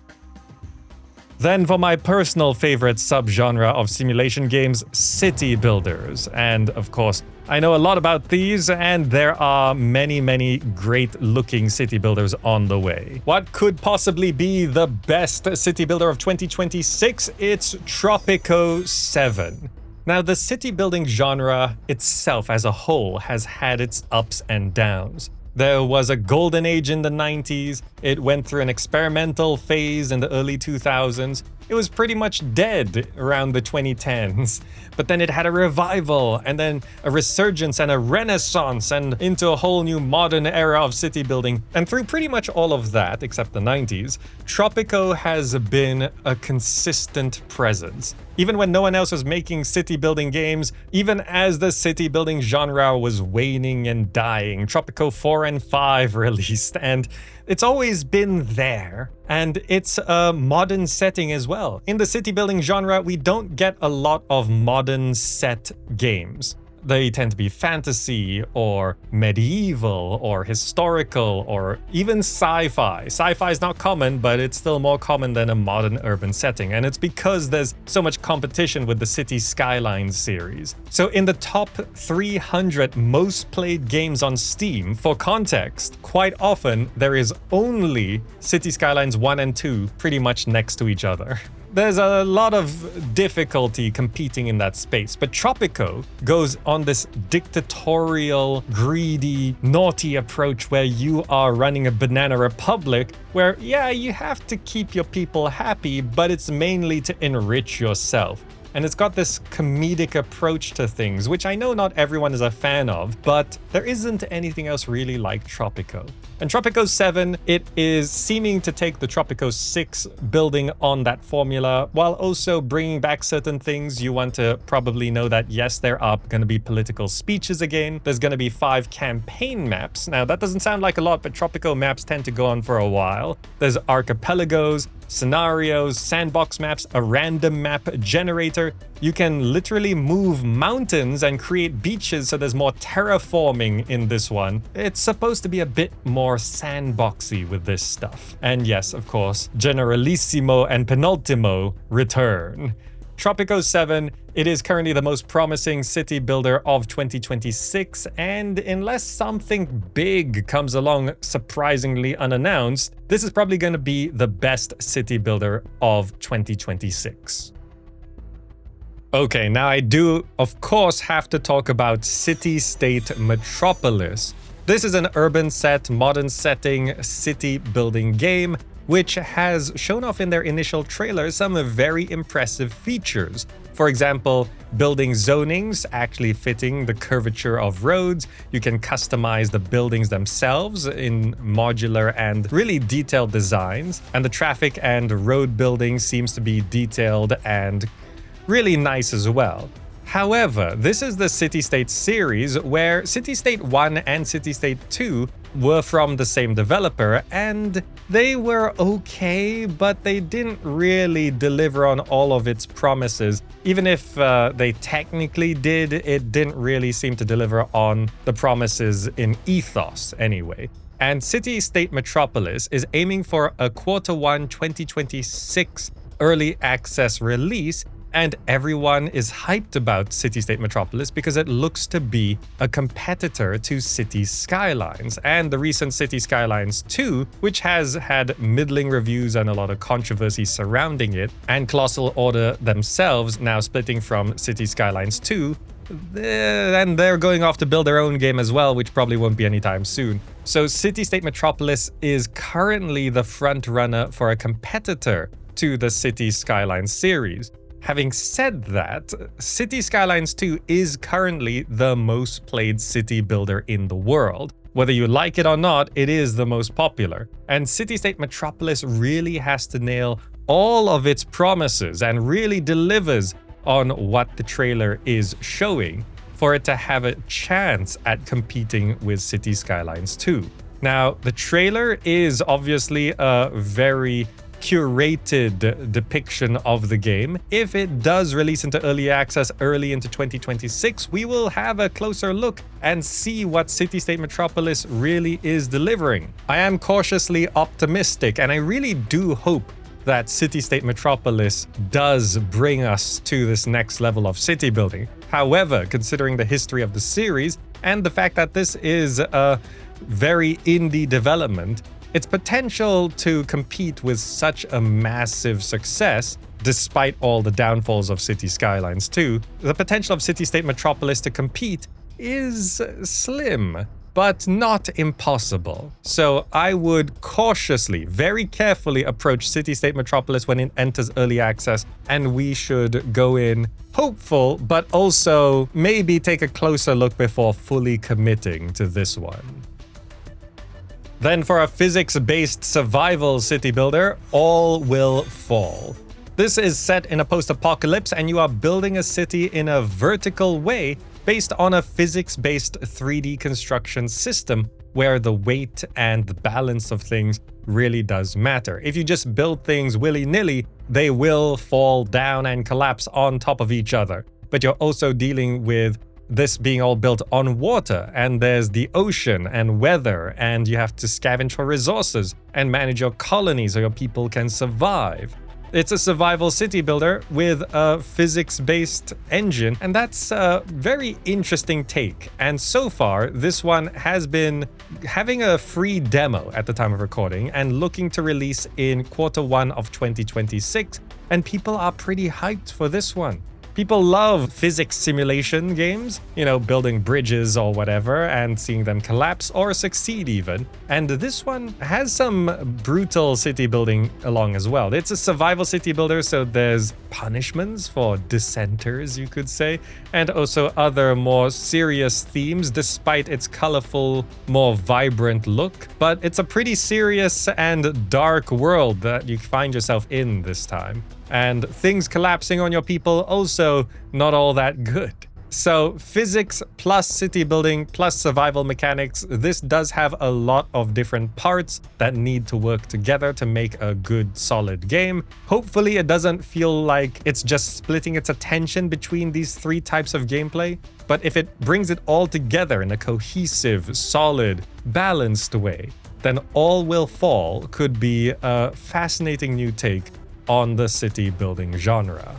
Then for my personal favorite subgenre of simulation games, city builders. And of course, I know a lot about these, and there are many great looking city builders on the way. What could possibly be the best city builder of 2026? It's Tropico 7. Now, the city building genre itself as a whole has had its ups and downs. There was a golden age in the 90s, it went through an experimental phase in the early 2000s, it was pretty much dead around the 2010s, but then it had a revival, and then a resurgence and a renaissance, and into a whole new modern era of city building. And through pretty much all of that, except the 90s, Tropico has been a consistent presence. Even when no one else was making city building games, even as the city building genre was waning and dying, Tropico 4 and 5 released, and it's always been there. And it's a modern setting as well. In the city building genre, we don't get a lot of modern set games. They tend to be fantasy or medieval or historical or even sci-fi. Sci-fi is not common, but it's still more common than a modern urban setting. And it's because there's so much competition with the City Skylines series. So in the top 300 most played games on Steam, for context, quite often there is only City Skylines 1 and 2 pretty much next to each other. There's a lot of difficulty competing in that space, but Tropico goes on this dictatorial, greedy, naughty approach where you are running a banana republic where, yeah, you have to keep your people happy, but it's mainly to enrich yourself. And it's got this comedic approach to things, which I know not everyone is a fan of, but there isn't anything else really like Tropico. And Tropico 7, it is seeming to take the Tropico 6 building on that formula, while also bringing back certain things. You want to probably know that, yes, there are going to be political speeches again. There's going to be 5 campaign maps. Now, that doesn't sound like a lot, but Tropico maps tend to go on for a while. There's archipelagos, scenarios, sandbox maps, a random map generator. You can literally move mountains and create beaches, so there's more terraforming in this one. It's supposed to be a bit more sandboxy with this stuff. And yes, of course, Generalissimo and Penultimo return. Tropico 7, it is currently the most promising city builder of 2026, and unless something big comes along surprisingly unannounced, this is probably going to be the best city builder of 2026. Okay, now I do, of course, have to talk about Citystate Metropolis. This is an urban set, modern setting, city building game, which has shown off in their initial trailer some very impressive features. For example, building zonings actually fitting the curvature of roads. You can customize the buildings themselves in modular and really detailed designs. And the traffic and road building seems to be detailed and really nice as well. However, this is the Citystate series where Citystate 1 and Citystate 2 were from the same developer, and they were okay, but they didn't really deliver on all of its promises. Even if they technically did, it didn't really seem to deliver on the promises in ethos anyway. And Citystate Metropolis is aiming for a Q1 2026 early access release, and everyone is hyped about Citystate Metropolis because it looks to be a competitor to City Skylines and the recent City Skylines 2, which has had middling reviews and a lot of controversy surrounding it, and Colossal Order themselves now splitting from City Skylines 2, and they're going off to build their own game as well, which probably won't be anytime soon. So Citystate Metropolis is currently the front runner for a competitor to the City Skylines series. Having said that, City Skylines 2 is currently the most played city builder in the world. Whether you like it or not, it is the most popular. And Citystate Metropolis really has to nail all of its promises and really delivers on what the trailer is showing for it to have a chance at competing with City Skylines 2. Now, the trailer is obviously a very curated depiction of the game. If it does release into early access early into 2026, we will have a closer look and see what Citystate Metropolis really is delivering. I am cautiously optimistic, and I really do hope that Citystate Metropolis does bring us to this next level of city building. However, considering the history of the series and the fact that this is a very indie development, its potential to compete with such a massive success, despite all the downfalls of City Skylines 2, the potential of Citystate Metropolis to compete is slim, but not impossible. So I would cautiously, very carefully approach Citystate Metropolis when it enters early access, and we should go in hopeful, but also maybe take a closer look before fully committing to this one. Then for a physics-based survival city builder, All Will Fall. This is set in a post-apocalypse, and you are building a city in a vertical way based on a physics-based 3D construction system where the weight and the balance of things really does matter. If you just build things willy-nilly, they will fall down and collapse on top of each other. But you're also dealing with this being all built on water, and there's the ocean and weather, and you have to scavenge for resources and manage your colonies so your people can survive. It's a survival city builder with a physics-based engine, and that's a very interesting take. And so far, this one has been having a free demo at the time of recording and looking to release in Q1 of 2026, and people are pretty hyped for this one. People love physics simulation games, building bridges or whatever and seeing them collapse or succeed even. And this one has some brutal city building along as well. It's a survival city builder, so there's punishments for dissenters, you could say, and also other more serious themes despite its colorful, more vibrant look. But it's a pretty serious and dark world that you find yourself in this time. And things collapsing on your people also not all that good. So physics plus city building plus survival mechanics, this does have a lot of different parts that need to work together to make a good solid game. Hopefully it doesn't feel like it's just splitting its attention between these three types of gameplay, but if it brings it all together in a cohesive, solid, balanced way, then All Will Fall could be a fascinating new take on the city building genre.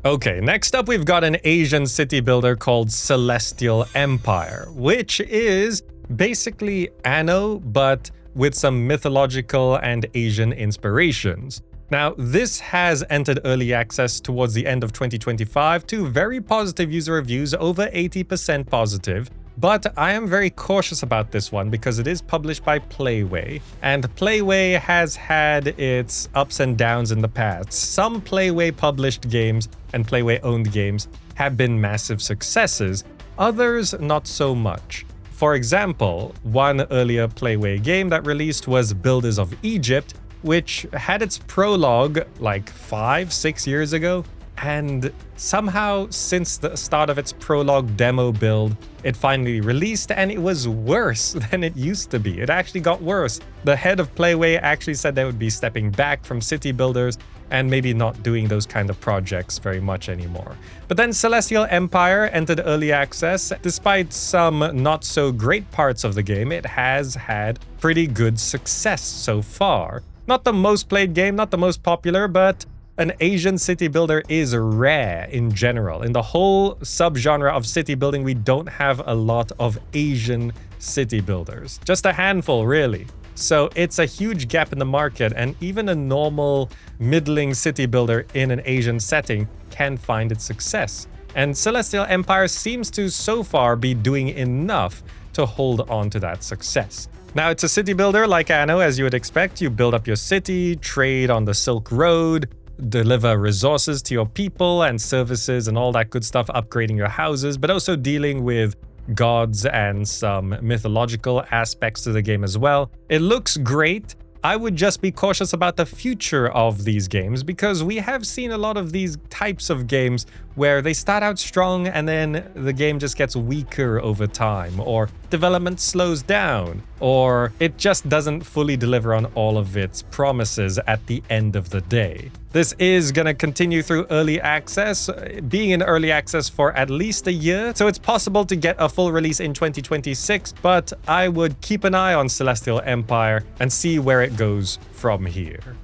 Okay, next up we've got an Asian city builder called Celestial Empire, which is basically Anno, but with some mythological and Asian inspirations. Now, this has entered early access towards the end of 2025 to very positive user reviews, over 80% positive. But I am very cautious about this one because it is published by Playway, and Playway has had its ups and downs in the past. Some Playway published games and Playway owned games have been massive successes, others not so much. For example, one earlier Playway game that released was Builders of Egypt, which had its prologue like 5-6 years ago. And somehow, since the start of its prologue demo build, it finally released and it was worse than it used to be. It actually got worse. The head of Playway actually said they would be stepping back from city builders and maybe not doing those kind of projects very much anymore. But then Celestial Empire entered early access. Despite some not so great parts of the game, it has had pretty good success so far. Not the most played game, not the most popular, but an Asian city builder is rare in general. In the whole subgenre of city building, we don't have a lot of Asian city builders. Just a handful, really. So it's a huge gap in the market, and even a normal middling city builder in an Asian setting can find its success. And Celestial Empire seems to so far be doing enough to hold on to that success. Now, it's a city builder like Anno, as you would expect. You build up your city, trade on the Silk Road, deliver resources to your people and services and all that good stuff, upgrading your houses, but also dealing with gods and some mythological aspects to the game as well. It looks great. I would just be cautious about the future of these games because we have seen a lot of these types of games where they start out strong and then the game just gets weaker over time, or development slows down, or it just doesn't fully deliver on all of its promises at the end of the day. This is going to continue through early access, being in early access for at least a year, so it's possible to get a full release in 2026, but I would keep an eye on Celestial Empire and see where it goes from here.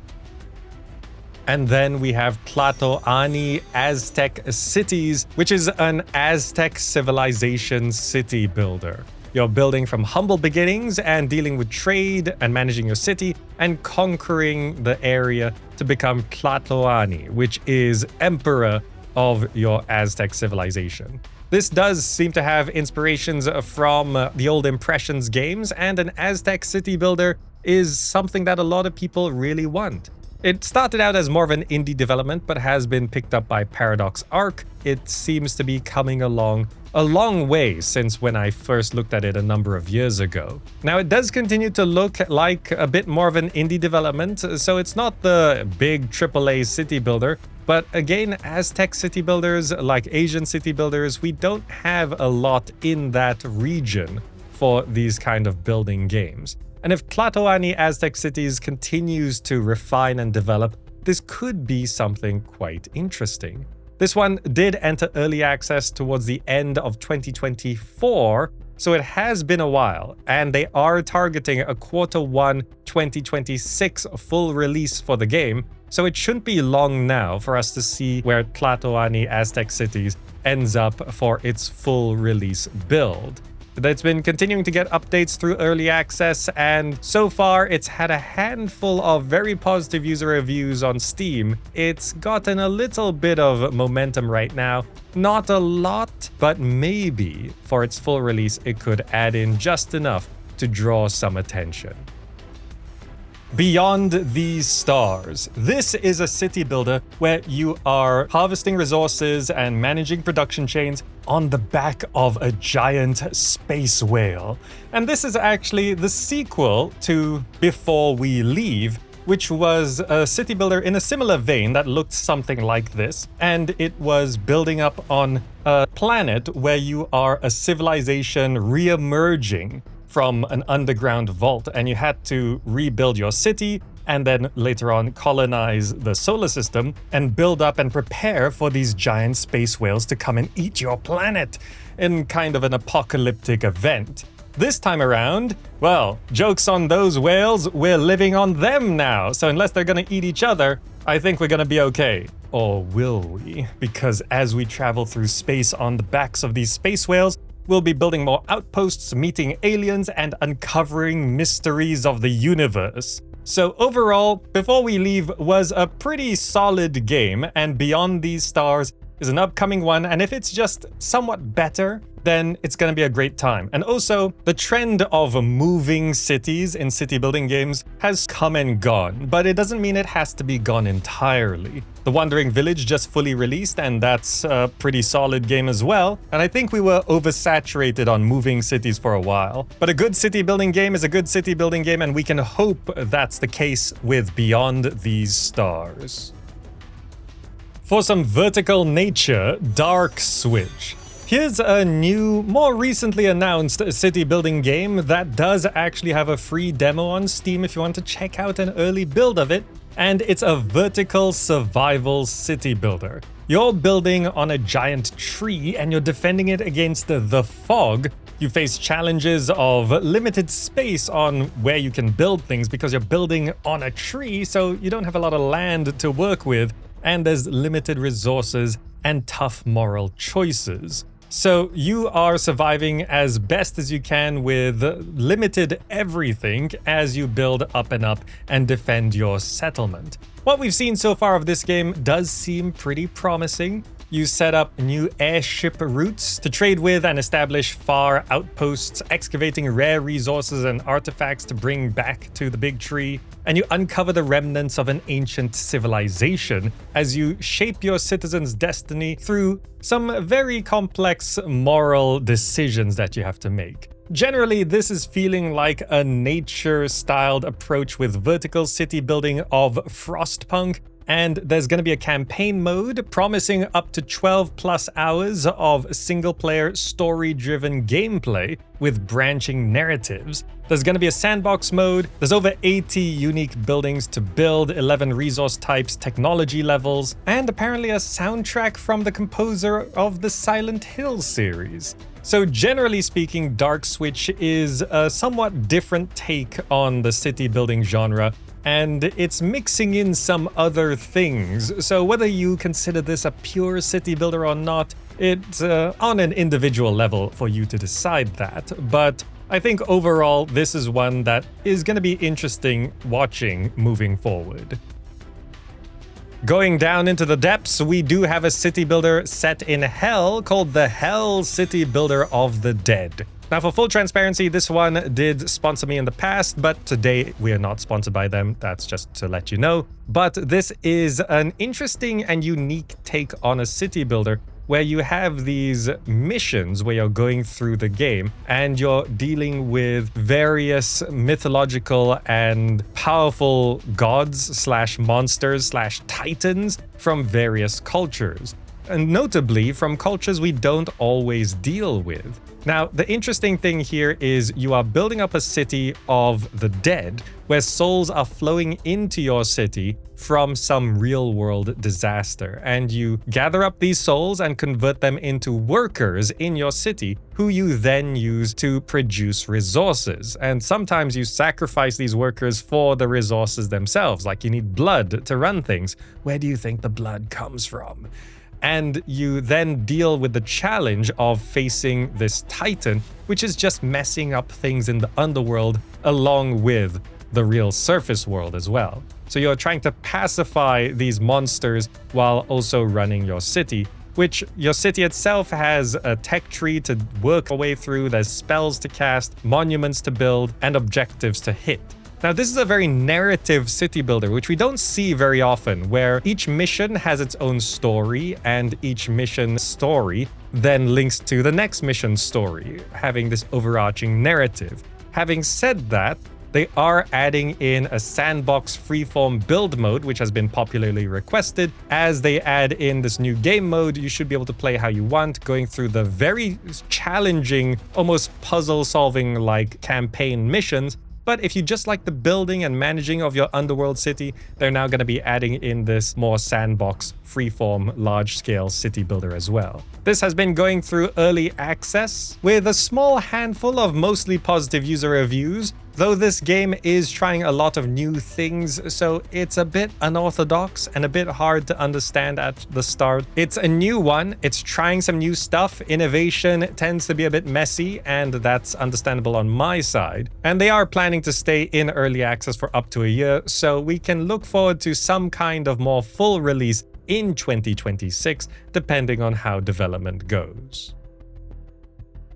And then we have Tlatoani Aztec Cities, which is an Aztec civilization city builder. You're building from humble beginnings and dealing with trade and managing your city and conquering the area to become Tlatoani, which is emperor of your Aztec civilization. This does seem to have inspirations from the old Impressions games, and an Aztec city builder is something that a lot of people really want. It started out as more of an indie development, but has been picked up by Paradox Arc. It seems to be coming along a long way since when I first looked at it a number of years ago. Now, it does continue to look like a bit more of an indie development, so it's not the big AAA city builder. But again, Aztec city builders, like Asian city builders, we don't have a lot in that region for these kind of building games. And if Tlatoani Aztec Cities continues to refine and develop, this could be something quite interesting. This one did enter early access towards the end of 2024, so it has been a while, and they are targeting a Q1 2026 full release for the game, so it shouldn't be long now for us to see where Tlatoani Aztec Cities ends up for its full release build. It's been continuing to get updates through early access, and so far it's had a handful of very positive user reviews on Steam. It's gotten a little bit of momentum right now. Not a lot, but maybe for its full release it could add in just enough to draw some attention. Beyond These Stars. This is a city builder where you are harvesting resources and managing production chains on the back of a giant space whale. And this is actually the sequel to Before We Leave, which was a city builder in a similar vein that looked something like this. And it was building up on a planet where you are a civilization re-emerging from an underground vault, and you had to rebuild your city and then later on colonize the solar system and build up and prepare for these giant space whales to come and eat your planet in kind of an apocalyptic event. This time around, well, joke's on those whales, we're living on them now, so unless they're gonna eat each other, I think we're gonna be okay. Or will we? Because as we travel through space on the backs of these space whales, we'll be building more outposts, meeting aliens, and uncovering mysteries of the universe. So overall, Before We Leave was a pretty solid game, and Beyond These Stars is an upcoming one, and if it's just somewhat better, then it's going to be a great time. And also, the trend of moving cities in city building games has come and gone, but it doesn't mean it has to be gone entirely. The Wandering Village just fully released, and that's a pretty solid game as well, and I think we were oversaturated on moving cities for a while. But a good city building game is a good city building game, and we can hope that's the case with Beyond These Stars. For some vertical nature, DarkSwitch. Here's a new, more recently announced city building game that does actually have a free demo on Steam if you want to check out an early build of it, and it's a vertical survival city builder. You're building on a giant tree and you're defending it against the fog. You face challenges of limited space on where you can build things because you're building on a tree, so you don't have a lot of land to work with, and there's limited resources and tough moral choices. So you are surviving as best as you can with limited everything as you build up and defend your settlement. What we've seen so far of this game does seem pretty promising. You set up new airship routes to trade with and establish far outposts, excavating rare resources and artifacts to bring back to the big tree. And you uncover the remnants of an ancient civilization as you shape your citizens' destiny through some very complex moral decisions that you have to make. Generally, this is feeling like a nature-styled approach with vertical city building of Frostpunk, and there's going to be a campaign mode promising up to 12 plus hours of single-player story-driven gameplay with branching narratives. There's going to be a sandbox mode, there's over 80 unique buildings to build, 11 resource types, technology levels, and apparently a soundtrack from the composer of the Silent Hill series. So generally speaking, DarkSwitch is a somewhat different take on the city building genre, and it's mixing in some other things. So whether you consider this a pure city builder or not, it's on an individual level for you to decide that. But I think overall, this is one that is going to be interesting watching moving forward. Going down into the depths, we do have a city builder set in Hell called the Hell City Builder of the Dead. Now, for full transparency, this one did sponsor me in the past, but today we are not sponsored by them. That's just to let you know. But this is an interesting and unique take on a city builder where you have these missions where you're going through the game and you're dealing with various mythological and powerful gods / monsters / titans from various cultures, and notably from cultures we don't always deal with. Now, the interesting thing here is you are building up a city of the dead, where souls are flowing into your city from some real-world disaster, and you gather up these souls and convert them into workers in your city, who you then use to produce resources. And sometimes you sacrifice these workers for the resources themselves, like you need blood to run things. Where do you think the blood comes from? And you then deal with the challenge of facing this Titan, which is just messing up things in the underworld along with the real surface world as well. So you're trying to pacify these monsters while also running your city, which your city itself has a tech tree to work your way through, there's spells to cast, monuments to build, and objectives to hit. Now, this is a very narrative city builder, which we don't see very often, where each mission has its own story, and each mission story then links to the next mission story, having this overarching narrative. Having said that, they are adding in a sandbox freeform build mode, which has been popularly requested. As they add in this new game mode, you should be able to play how you want, going through the very challenging, almost puzzle-solving like campaign missions. But if you just like the building and managing of your underworld city, they're now going to be adding in this more sandbox, freeform, large-scale city builder as well. This has been going through early access with a small handful of mostly positive user reviews, though this game is trying a lot of new things, so it's a bit unorthodox and a bit hard to understand at the start. It's a new one, it's trying some new stuff, innovation tends to be a bit messy, and that's understandable on my side. And they are planning to stay in early access for up to a year, so we can look forward to some kind of more full release in 2026, depending on how development goes.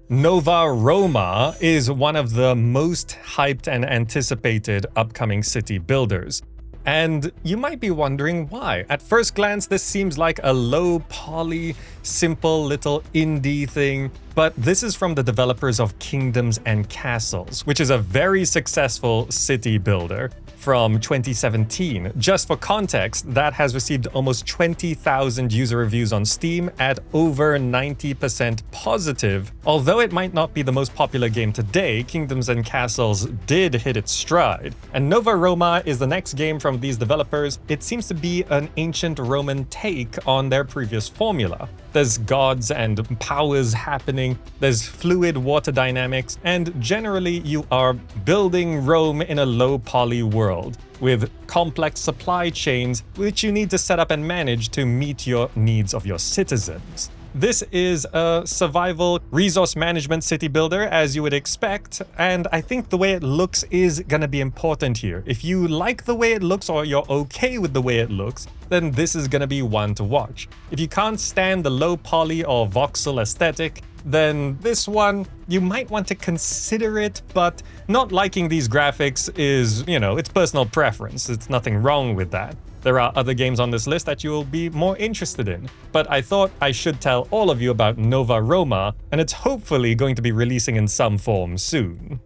Nova Roma is one of the most hyped and anticipated upcoming city builders. And you might be wondering why. At first glance, this seems like a low poly, simple little indie thing, but this is from the developers of Kingdoms and Castles, which is a very successful city builder from 2017. Just for context, that has received almost 20,000 user reviews on Steam at over 90% positive. Although it might not be the most popular game today, Kingdoms and Castles did hit its stride. And Nova Roma is the next game from these developers. It seems to be an ancient Roman take on their previous formula. There's gods and powers happening, there's fluid water dynamics, and generally you are building Rome in a low poly world with complex supply chains which you need to set up and manage to meet your needs of your citizens. This is a survival resource management city builder, as you would expect, and I think the way it looks is gonna be important here. If you like the way it looks or you're okay with the way it looks, then this is gonna be one to watch. If you can't stand the low poly or voxel aesthetic, then this one, you might want to consider it, but not liking these graphics is, it's personal preference. It's nothing wrong with that. There are other games on this list that you will be more interested in, but I thought I should tell all of you about Nova Roma, and it's hopefully going to be releasing in some form soon.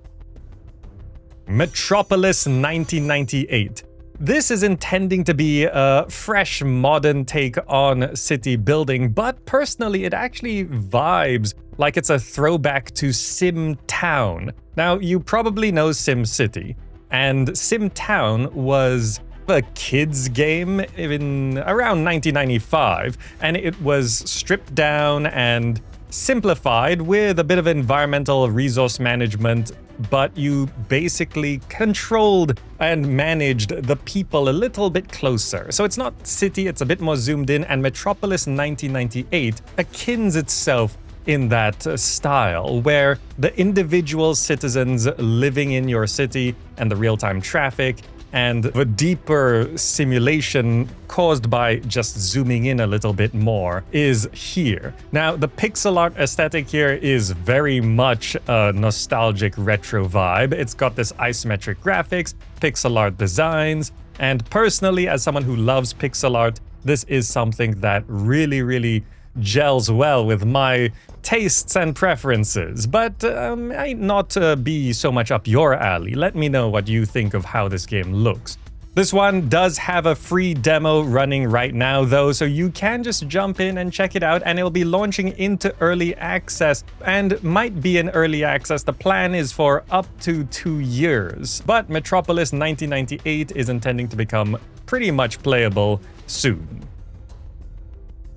Metropolis 1998. This is intending to be a fresh, modern take on city building, but personally it actually vibes like it's a throwback to Sim Town. Now, you probably know Sim City, and Sim Town was a kids game in around 1995, and it was stripped down and simplified with a bit of environmental resource management, but you basically controlled and managed the people a little bit closer. So it's not city, it's a bit more zoomed in, and Metropolis 1998 akins itself in that style, where the individual citizens living in your city and the real-time traffic and the deeper simulation caused by just zooming in a little bit more is here. Now, the pixel art aesthetic here is very much a nostalgic retro vibe. It's got this isometric graphics, pixel art designs, and personally, as someone who loves pixel art, this is something that really gels well with my tastes and preferences, but might not be so much up your alley. Let me know what you think of how this game looks. This one does have a free demo running right now though, so you can just jump in and check it out, and it will be launching into early access, and might be in early access. The plan is for up to 2 years, but Metropolis 1998 is intending to become pretty much playable soon.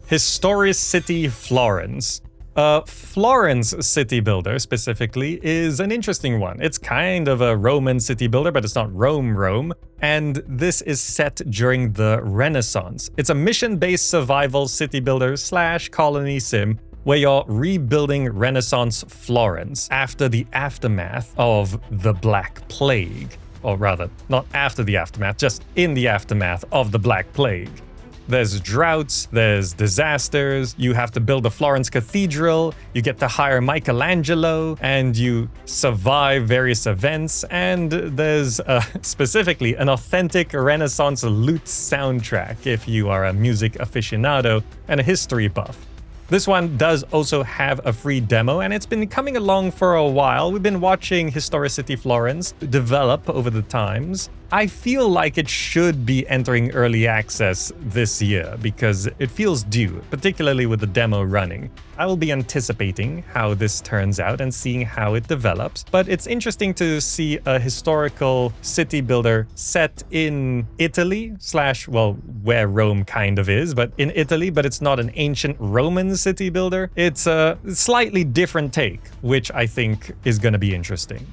Historicity Florence. Florence city builder specifically is an interesting one. It's kind of a Roman city builder, but it's not Rome. And this is set during the Renaissance. It's a mission-based survival city builder / colony sim where you're rebuilding Renaissance Florence after the aftermath of the Black Plague. Or rather, not after the aftermath, just in the aftermath of the Black Plague. There's droughts, there's disasters, you have to build a Florence cathedral, you get to hire Michelangelo, and you survive various events, and there's specifically an authentic Renaissance lute soundtrack if you are a music aficionado and a history buff. This one does also have a free demo, and it's been coming along for a while. We've been watching Historicity Florence develop over the times. I feel like it should be entering early access this year because it feels due, particularly with the demo running. I will be anticipating how this turns out and seeing how it develops, but it's interesting to see a historical city builder set in Italy / well, where Rome kind of is, but in Italy, but it's not an ancient Roman city builder. It's a slightly different take, which I think is going to be interesting.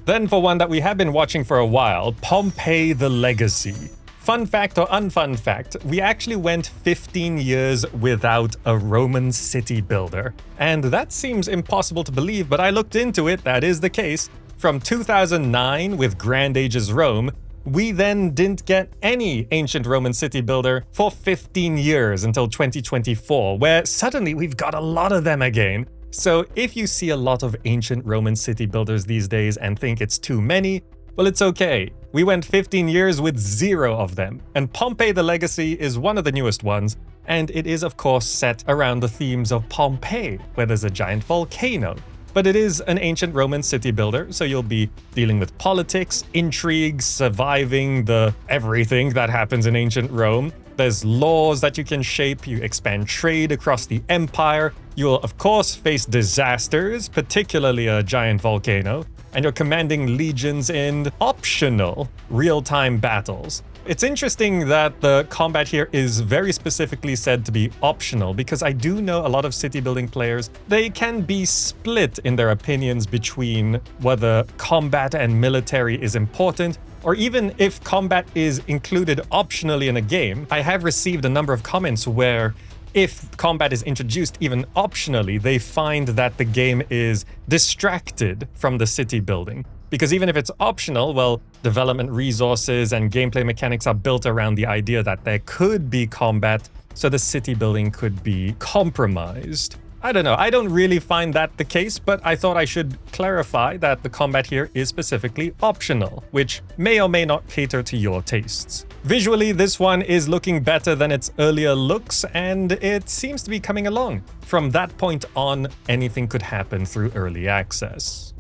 Then for one that we have been watching for a while, Pompeii the Legacy. Fun fact or unfun fact, we actually went 15 years without a Roman city builder. And that seems impossible to believe, but I looked into it, that is the case. From 2009 with Grand Age's Rome, we then didn't get any ancient Roman city builder for 15 years until 2024, where suddenly we've got a lot of them again. So if you see a lot of ancient Roman city builders these days and think it's too many, well, it's okay. We went 15 years with 0 of them, and Pompeii the Legacy is one of the newest ones, and it is of course set around the themes of Pompeii, where there's a giant volcano. But it is an ancient Roman city builder, so you'll be dealing with politics, intrigues, surviving the everything that happens in ancient Rome. There's laws that you can shape, you expand trade across the empire, you'll of course face disasters, particularly a giant volcano, and you're commanding legions in optional real-time battles. It's interesting that the combat here is very specifically said to be optional, because I do know a lot of city building players, they can be split in their opinions between whether combat and military is important, or even if combat is included optionally in a game. I have received a number of comments where if combat is introduced even optionally, they find that the game is distracted from the city building. Because even if it's optional, well, development resources and gameplay mechanics are built around the idea that there could be combat, so the city building could be compromised. I don't know, I don't really find that the case, but I thought I should clarify that the combat here is specifically optional, which may or may not cater to your tastes. Visually, this one is looking better than its earlier looks, and it seems to be coming along. From that point on, anything could happen through early access.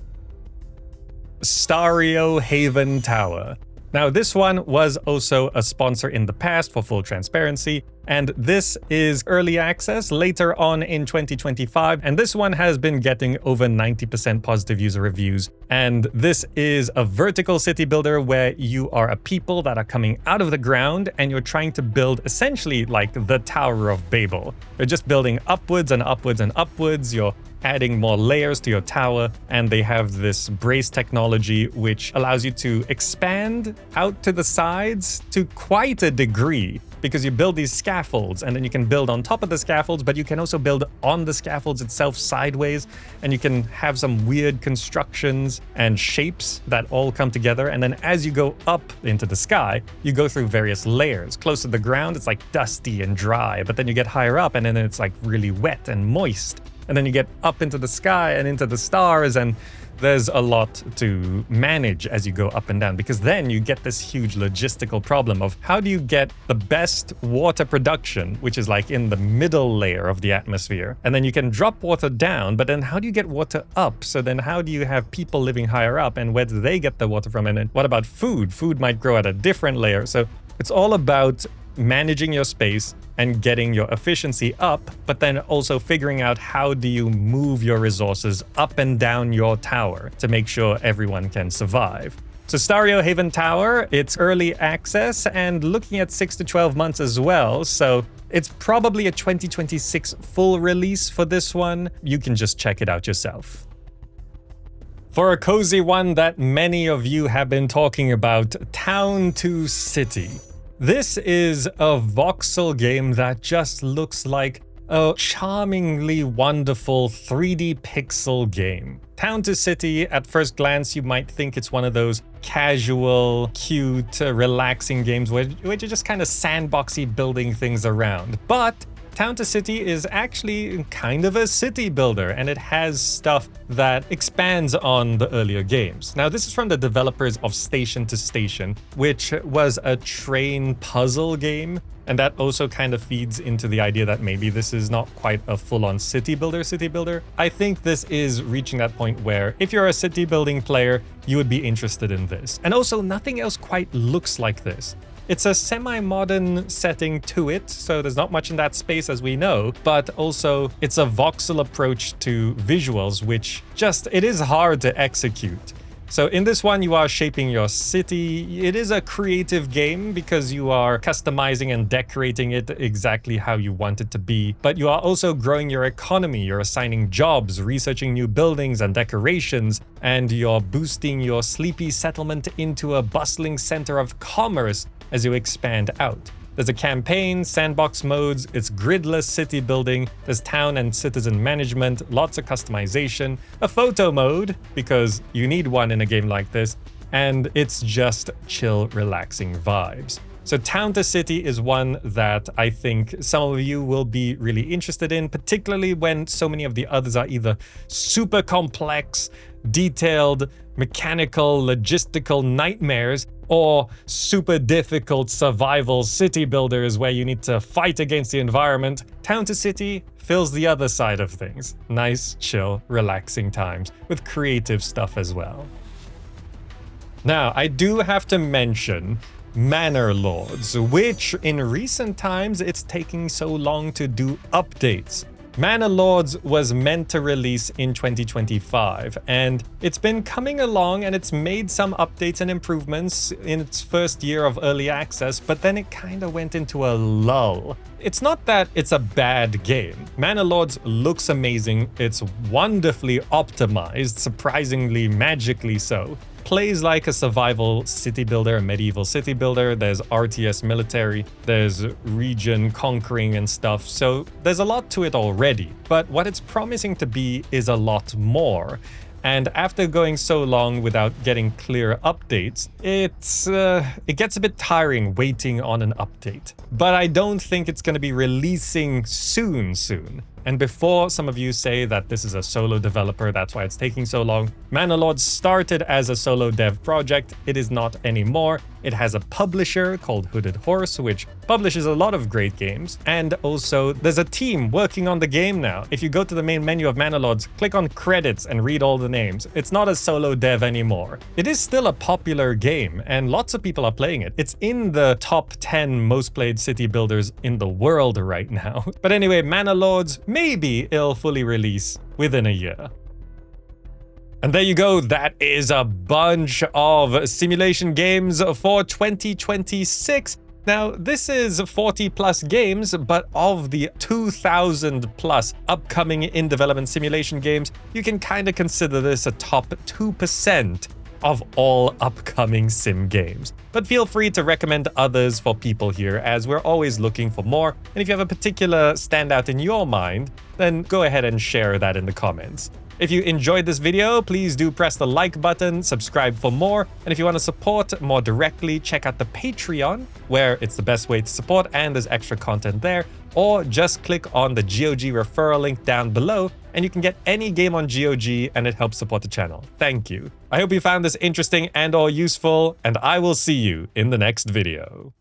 Stario Haven Tower. Now, this one was also a sponsor in the past for full transparency, and this is early access later on in 2025, and this one has been getting over 90% positive user reviews. And this is a vertical city builder where you are a people that are coming out of the ground and you're trying to build essentially like the Tower of Babel. You're just building upwards and upwards and upwards. You're adding more layers to your tower, and they have this brace technology which allows you to expand out to the sides to quite a degree, because you build these scaffolds and then you can build on top of the scaffolds, but you can also build on the scaffolds itself sideways, and you can have some weird constructions and shapes that all come together. And then as you go up into the sky, you go through various layers. Close to the ground, it's like dusty and dry, but then you get higher up and then it's like really wet and moist. And then you get up into the sky and into the stars, and there's a lot to manage as you go up and down, because then you get this huge logistical problem of how do you get the best water production, which is like in the middle layer of the atmosphere, and then you can drop water down, but then how do you get water up? So then how do you have people living higher up, and where do they get the water from? And then what about food? Food might grow at a different layer. So it's all about managing your space and getting your efficiency up, but then also figuring out how do you move your resources up and down your tower to make sure everyone can survive. So Stario Haven Tower, it's early access and looking at 6 to 12 months as well, so it's probably a 2026 full release for this one. You can just check it out yourself. For a cozy one that many of you have been talking about, Town to City. This is a voxel game that just looks like a charmingly wonderful 3D pixel game. Town to City, at first glance, you might think it's one of those casual, cute, relaxing games where you're just kind of sandboxy building things around. But Town to City is actually kind of a city builder, and it has stuff that expands on the earlier games. Now, this is from the developers of Station to Station, which was a train puzzle game, and that also kind of feeds into the idea that maybe this is not quite a full-on city builder. I think this is reaching that point where if you're a city building player, you would be interested in this. And also, nothing else quite looks like this. It's a semi-modern setting to it, so there's not much in that space as we know, but also it's a voxel approach to visuals, which it is hard to execute. So in this one, you are shaping your city. It is a creative game because you are customizing and decorating it exactly how you want it to be, but you are also growing your economy. You're assigning jobs, researching new buildings and decorations, and you're boosting your sleepy settlement into a bustling center of commerce as you expand out. There's a campaign, sandbox modes, it's gridless city building, there's town and citizen management, lots of customization, a photo mode, because you need one in a game like this, and it's just chill, relaxing vibes. So Town to City is one that I think some of you will be really interested in, particularly when so many of the others are either super complex, detailed, mechanical, logistical nightmares, or super difficult survival city builders where you need to fight against the environment. Town to City fills the other side of things. Nice, chill, relaxing times with creative stuff as well. Now, I do have to mention Manor Lords, which in recent times it's taking so long to do updates. Manor Lords was meant to release in 2025, and it's been coming along and it's made some updates and improvements in its first year of early access, but then it kind of went into a lull. It's not that it's a bad game. Manor Lords looks amazing, it's wonderfully optimized, surprisingly magically so. Plays like a survival city builder, a medieval city builder. There's RTS military, there's region conquering and stuff, so there's a lot to it already. But what it's promising to be is a lot more. And after going so long without getting clear updates, it gets a bit tiring waiting on an update. But I don't think it's going to be releasing soon. And before some of you say that this is a solo developer, that's why it's taking so long, Manor Lords started as a solo dev project. It is not anymore. It has a publisher called Hooded Horse, which publishes a lot of great games. And also, there's a team working on the game now. If you go to the main menu of Manor Lords, click on credits and read all the names. It's not a solo dev anymore. It is still a popular game, and lots of people are playing it. It's in the top 10 most played city builders in the world right now. But anyway, Manor Lords, maybe it'll fully release within a year. And there you go, that is a bunch of simulation games for 2026. Now, this is 40 plus games, but of the 2,000 plus upcoming in-development simulation games, you can kind of consider this a top 2% of all upcoming sim games. But feel free to recommend others for people here, as we're always looking for more. And if you have a particular standout in your mind, then go ahead and share that in the comments. If you enjoyed this video, please do press the like button, subscribe for more, and if you want to support more directly, check out the Patreon, where it's the best way to support and there's extra content there, or just click on the GOG referral link down below and you can get any game on GOG, and it helps support the channel. Thank you. I hope you found this interesting and or useful, and I will see you in the next video.